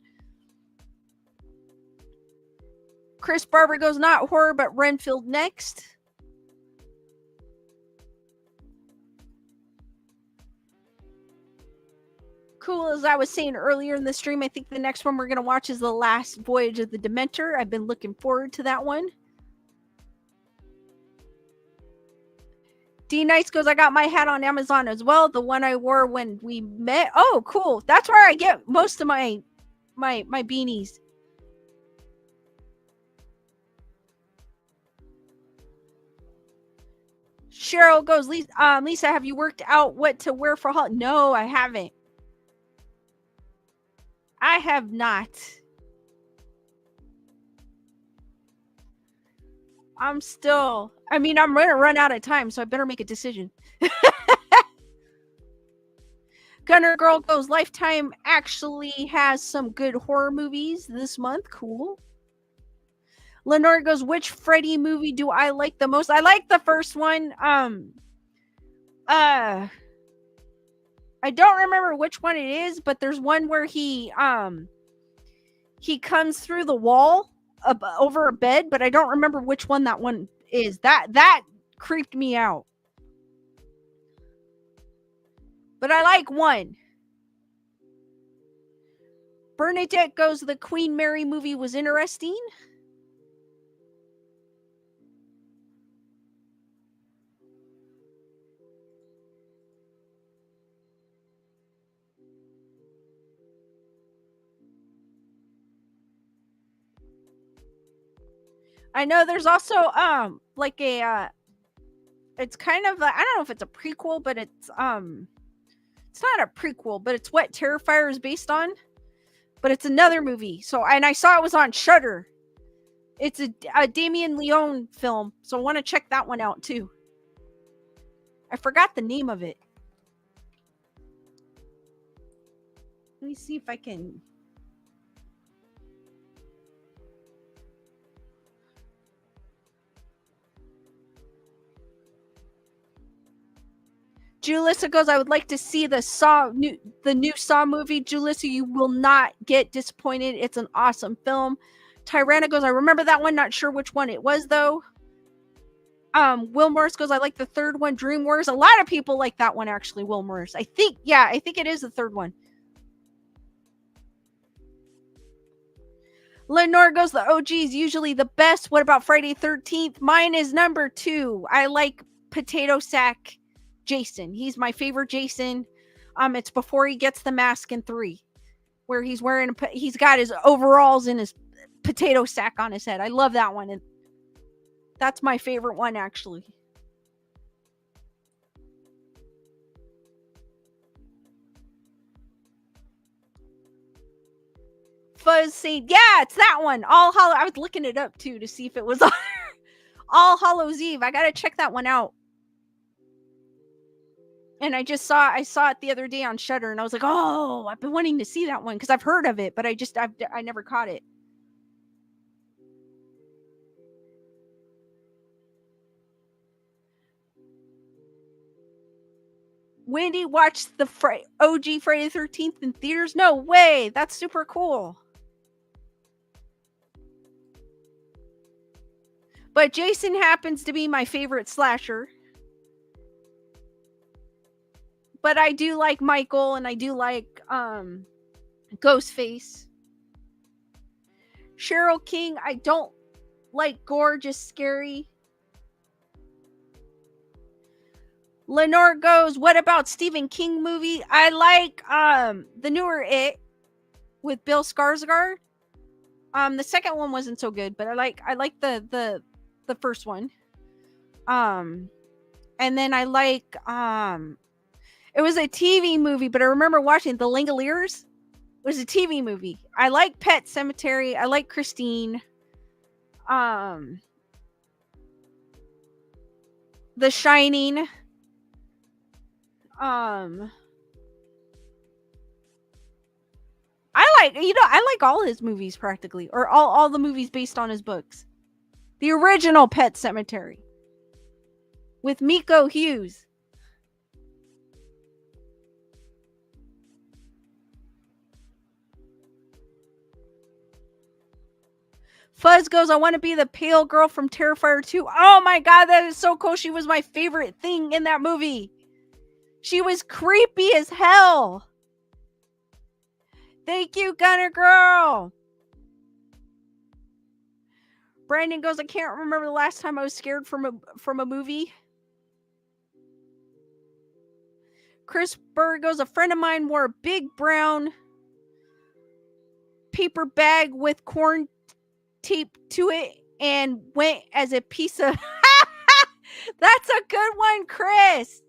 Chris Barber goes, not horror, but Renfield next. Cool, as I was saying earlier in the stream, I think the next one we're going to watch is The Last Voyage of the Dementor. I've been looking forward to that one. D Nice goes, I got my hat on Amazon as well. The one I wore when we met. Oh, cool. That's where I get most of my beanies. Cheryl goes, Lisa, have you worked out what to wear for Halloween? No, I haven't. I have not. I'm going to run out of time, so I better make a decision. Gunner Girl goes, Lifetime actually has some good horror movies this month. Cool. Lenore goes, which Freddy movie do I like the most? I like the first one. I don't remember which one it is, but there's one where he comes through the wall over a bed, but I don't remember which one that one is. That creeped me out. But I like one. Bernadette goes, the Queen Mary movie was interesting. I know there's also like a it's kind of I don't know if it's a prequel, but it's not a prequel, but it's what Terrifier is based on. But it's another movie. So, and I saw it was on Shudder. It's a Damien Leone film, so I want to check that one out too. I forgot the name of it. Let me see if I can. Julissa goes, I would like to see the new Saw movie. Julissa, you will not get disappointed. It's an awesome film. Tyrana goes, I remember that one. Not sure which one it was, though. Will Morris goes, I like the third one, Dream Wars. A lot of people like that one, actually, Will Morris. I think it is the third one. Lenore goes, the OG is usually the best. What about Friday 13th? Mine is number 2. I like Potato Sack Jason. He's my favorite Jason. It's before he gets the mask in 3, where he's got his overalls and his potato sack on his head. I love that one, and that's my favorite one, actually. Fuzz saying, yeah, it's that one. I was looking it up too to see if it was on. All Hallows Eve. I gotta check that one out. And I saw it the other day on Shudder, and I was like, oh, I've been wanting to see that one because I've heard of it, but I never caught it. Wendy watched the OG Friday the 13th in theaters? No way. That's super cool. But Jason happens to be my favorite slasher. But I do like Michael, and I do like Ghostface. Cheryl King, I don't like gore, just scary. Lenore goes, what about Stephen King movie? I like the newer It with Bill Skarsgård. The second one wasn't so good, but I like the first one. And then I like it was a TV movie, but I remember watching The Langoliers. It was a TV movie. I like Pet Sematary. I like Christine. The Shining. I like all his movies practically, or all the movies based on his books. The original Pet Sematary with Miko Hughes. Fuzz goes, I want to be the pale girl from Terrifier 2. Oh my god, that is so cool. She was my favorite thing in that movie. She was creepy as hell. Thank you, Gunner Girl. Brandon goes, I can't remember the last time I was scared from a movie. Chris Berg goes, a friend of mine wore a big brown paper bag with corn tape to it and went as a piece of... That's a good one, Chris.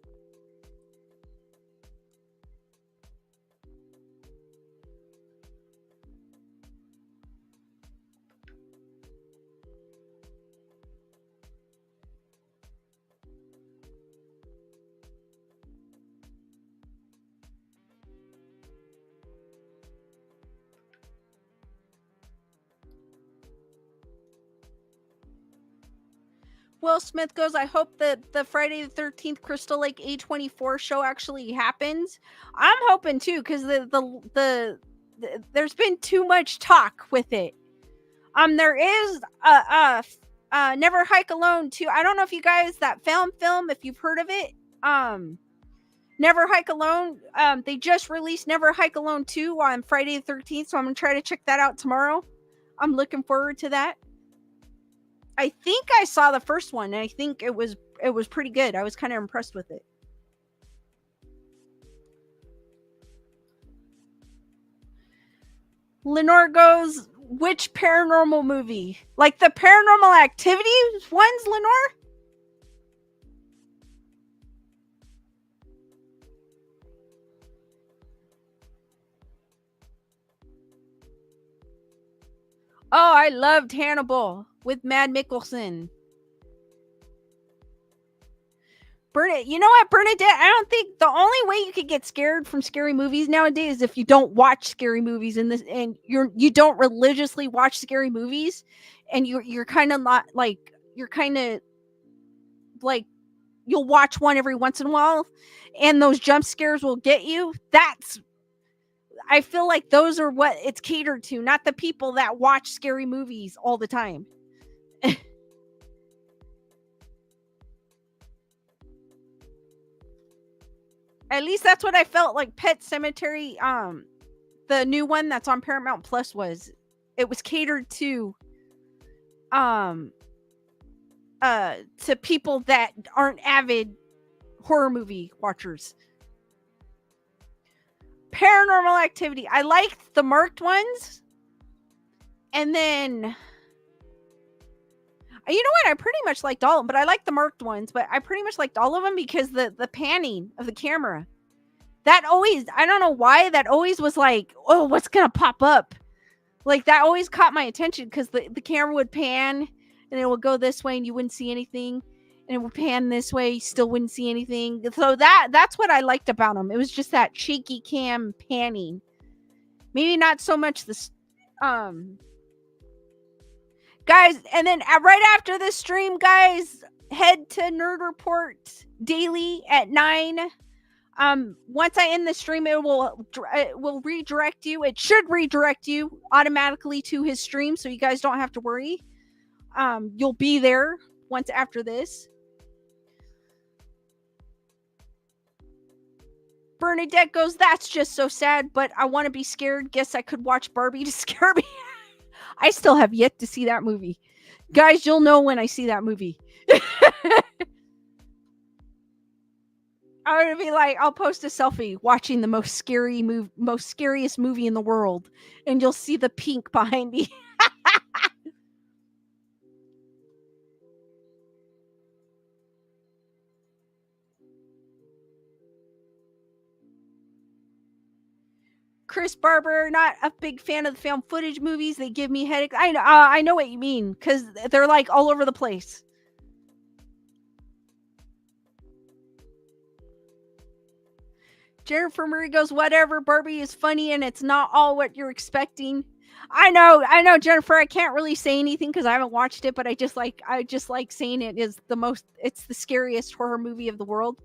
Will Smith goes, I hope that the Friday the 13th Crystal Lake A24 show actually happens. I'm hoping too, because there's been too much talk with it. There is Never Hike Alone 2. I don't know if you guys, that film, if you've heard of it. Never Hike Alone. They just released Never Hike Alone 2 on Friday the 13th, so I'm gonna try to check that out tomorrow. I'm looking forward to that. I think I saw the first one, and I think it was pretty good. I was kind of impressed with it. Lenore goes, which paranormal movie? Like the Paranormal Activity ones, Lenore? Oh, I loved Hannibal with Mad Mikkelsen. You know what, Bernadette? I don't think the only way you could get scared from scary movies nowadays is if you don't watch scary movies and you don't religiously watch scary movies, and you're kind of not like you'll watch one every once in a while, and those jump scares will get you. I feel like those are what it's catered to, not the people that watch scary movies all the time. At least that's what I felt like Pet Sematary, the new one that's on Paramount Plus was. It was catered to people that aren't avid horror movie watchers. Paranormal Activity. I liked the marked ones. And then, you know what? I pretty much liked all of them, but I liked the marked ones, but I pretty much liked all of them because the panning of the camera. That always, I don't know why, that always was like, oh, what's going to pop up? Like, that always caught my attention because the camera would pan and it will go this way and you wouldn't see anything, and it will pan this way, you still wouldn't see anything. So that's what I liked about them. It was just that shaky cam panning. Maybe not so much the guys, and then right after this stream, guys, head to Nerd Report daily at 9. Once I end the stream, it will redirect you. It should redirect you automatically to his stream, so you guys don't have to worry. You'll be there once after this. Bernadette goes, that's just so sad, but I want to be scared. Guess I could watch Barbie to scare me. I still have yet to see that movie. Guys, you'll know when I see that movie. I'm gonna be like, I'll post a selfie watching the most scariest movie in the world, and you'll see the pink behind me. Chris Barber, not a big fan of the found footage movies. They give me headaches. I know what you mean, because they're like all over the place. Jennifer Murray goes, whatever, Barbie is funny and it's not all what you're expecting. I know, Jennifer, I can't really say anything because I haven't watched it, but I just like saying it is it's the scariest horror movie of the world.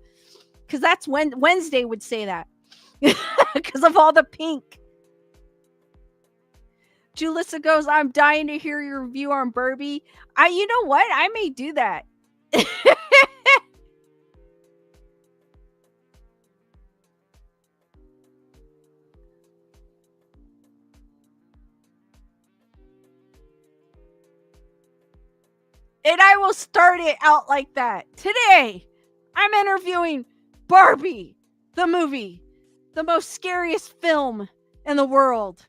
Because that's when Wednesday would say that. Because of all the pink. Julissa goes, I'm dying to hear your review on Barbie. You know what? I may do that. And I will start it out like that. Today, I'm interviewing Barbie, the movie, the most scariest film in the world.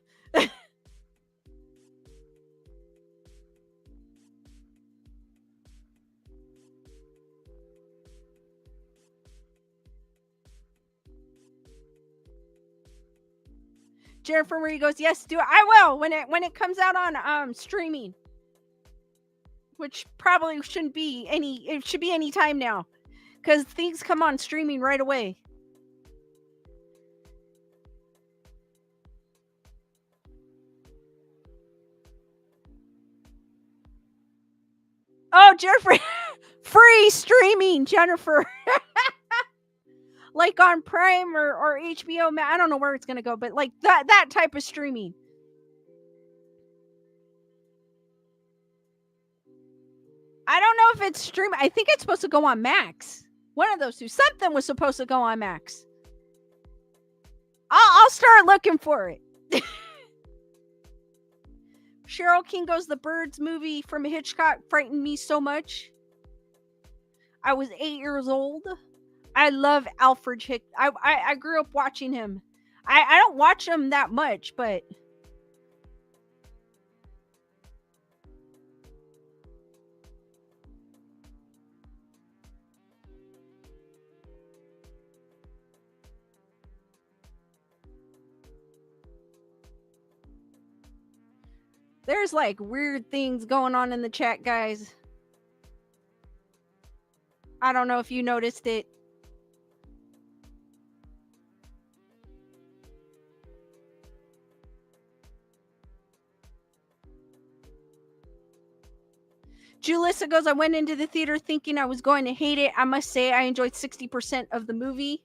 Jennifer Marie goes, yes, do it. I will when it comes out on streaming. Which probably shouldn't be it should be any time now. Because things come on streaming right away. Oh, Jennifer, free streaming, Jennifer. Like on Prime or HBO, I don't know where it's going to go, but like that type of streaming. I don't know if it's streaming. I think it's supposed to go on Max. One of those two. Something was supposed to go on Max. I'll start looking for it. Cheryl King goes, the Birds movie from Hitchcock frightened me so much. I was 8 years old. I love Alfred Hitchcock. I grew up watching him. I don't watch him that much, but there's like weird things going on in the chat, guys. I don't know if you noticed it. Julissa goes, I went into the theater thinking I was going to hate it. I must say I enjoyed 60% of the movie.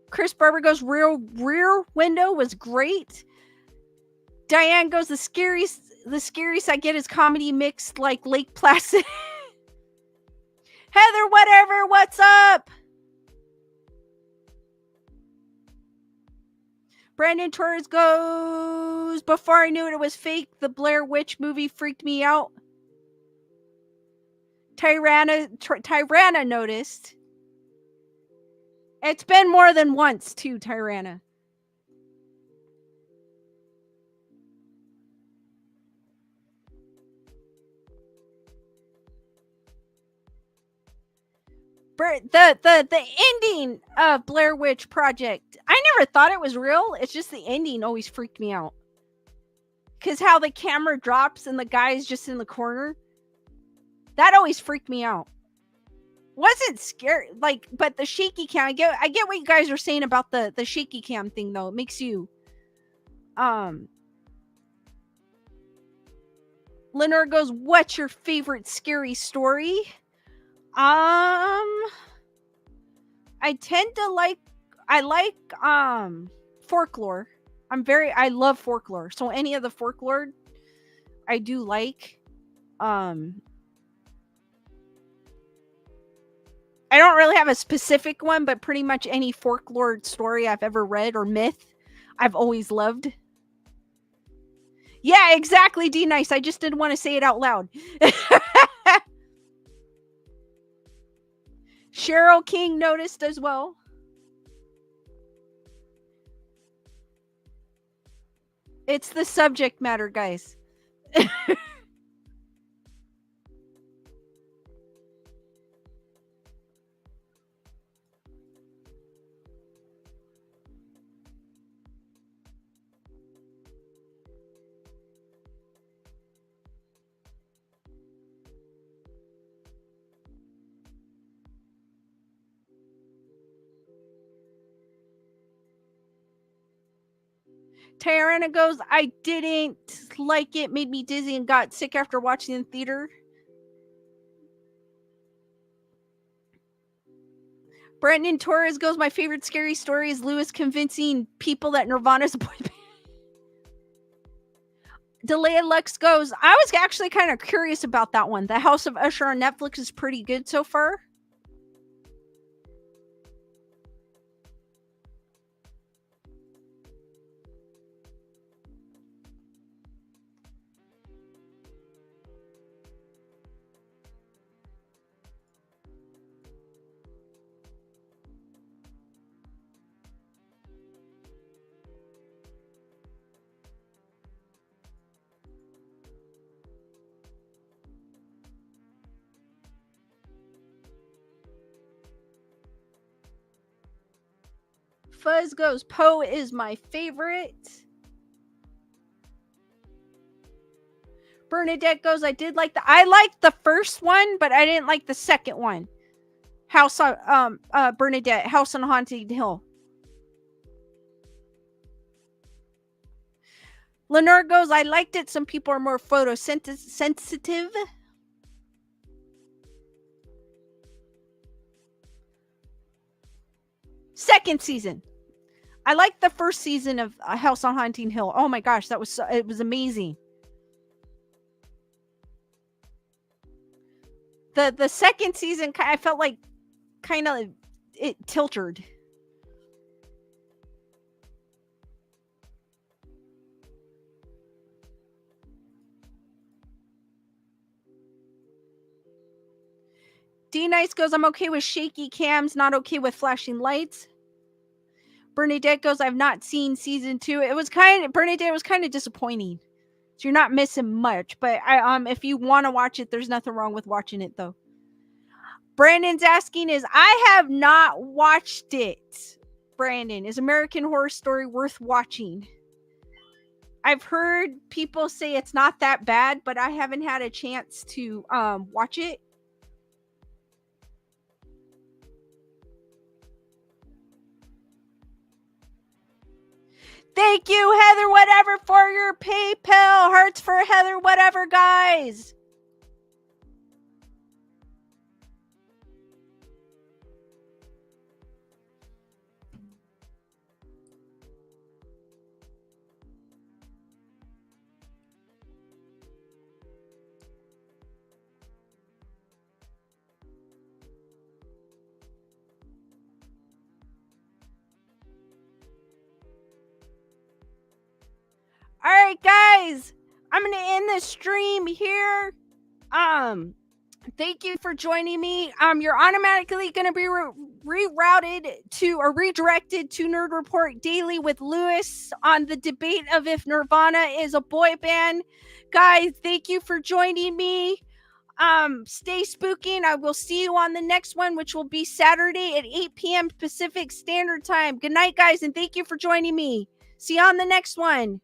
Chris Barber goes, rear window was great. Diane goes, the scariest I get is comedy mixed like Lake Placid. Heather, whatever, what's up? Brandon Torres goes, before I knew it was fake, the Blair Witch movie freaked me out. Tyranna noticed. It's been more than once, too, Tyranna. The ending of Blair Witch Project. I never thought it was real. It's just the ending always freaked me out. Cause how the camera drops and the guy's just in the corner. That always freaked me out. Wasn't scary, like, but the shaky cam. I get what you guys are saying about the shaky cam thing, though. It makes you. Lenore goes, "What's your favorite scary story?" I tend to like. I like folklore. I love folklore. So any of the folklore, I do like. I don't really have a specific one, but pretty much any folklore story I've ever read or myth, I've always loved. Yeah, exactly, D Nice. I just didn't want to say it out loud. Cheryl King noticed as well. It's the subject matter, guys. Tyranna goes, "I didn't like it, made me dizzy and got sick after watching in theater." Brandon Torres goes, "My favorite scary story is Lewis convincing people that Nirvana's a boy band." Delia Lux goes, "I was actually kind of curious about that one. The House of Usher on Netflix is pretty good so far." Fuzz goes, "Poe is my favorite." Bernadette goes, I liked the first one, but I didn't like the second one. Bernadette, House on Haunted Hill. Lenore goes, "I liked it. Some people are more photosensitive." Second season. I liked the first season of House on Haunting Hill. Oh my gosh, it was amazing. The second season, I felt like kind of it tilted. D Nice goes, "I'm okay with shaky cams, not okay with flashing lights." Bernadette goes, "I've not seen season 2. Bernadette was kind of disappointing. So you're not missing much, but if you want to watch it, there's nothing wrong with watching it though. Brandon's asking I have not watched it. Brandon, is American Horror Story worth watching? I've heard people say it's not that bad, but I haven't had a chance to watch it. Thank you, Heather Whatever, for your PayPal. Hearts for Heather Whatever, guys. All right, guys, I'm going to end the stream here. Thank you for joining me. You're automatically going to be rerouted to or redirected to Nerd Report Daily with Lewis on the debate of if Nirvana is a boy band. Guys, thank you for joining me. Stay spooky, and I will see you on the next one, which will be Saturday at 8 p.m. Pacific Standard Time. Good night, guys, and thank you for joining me. See you on the next one.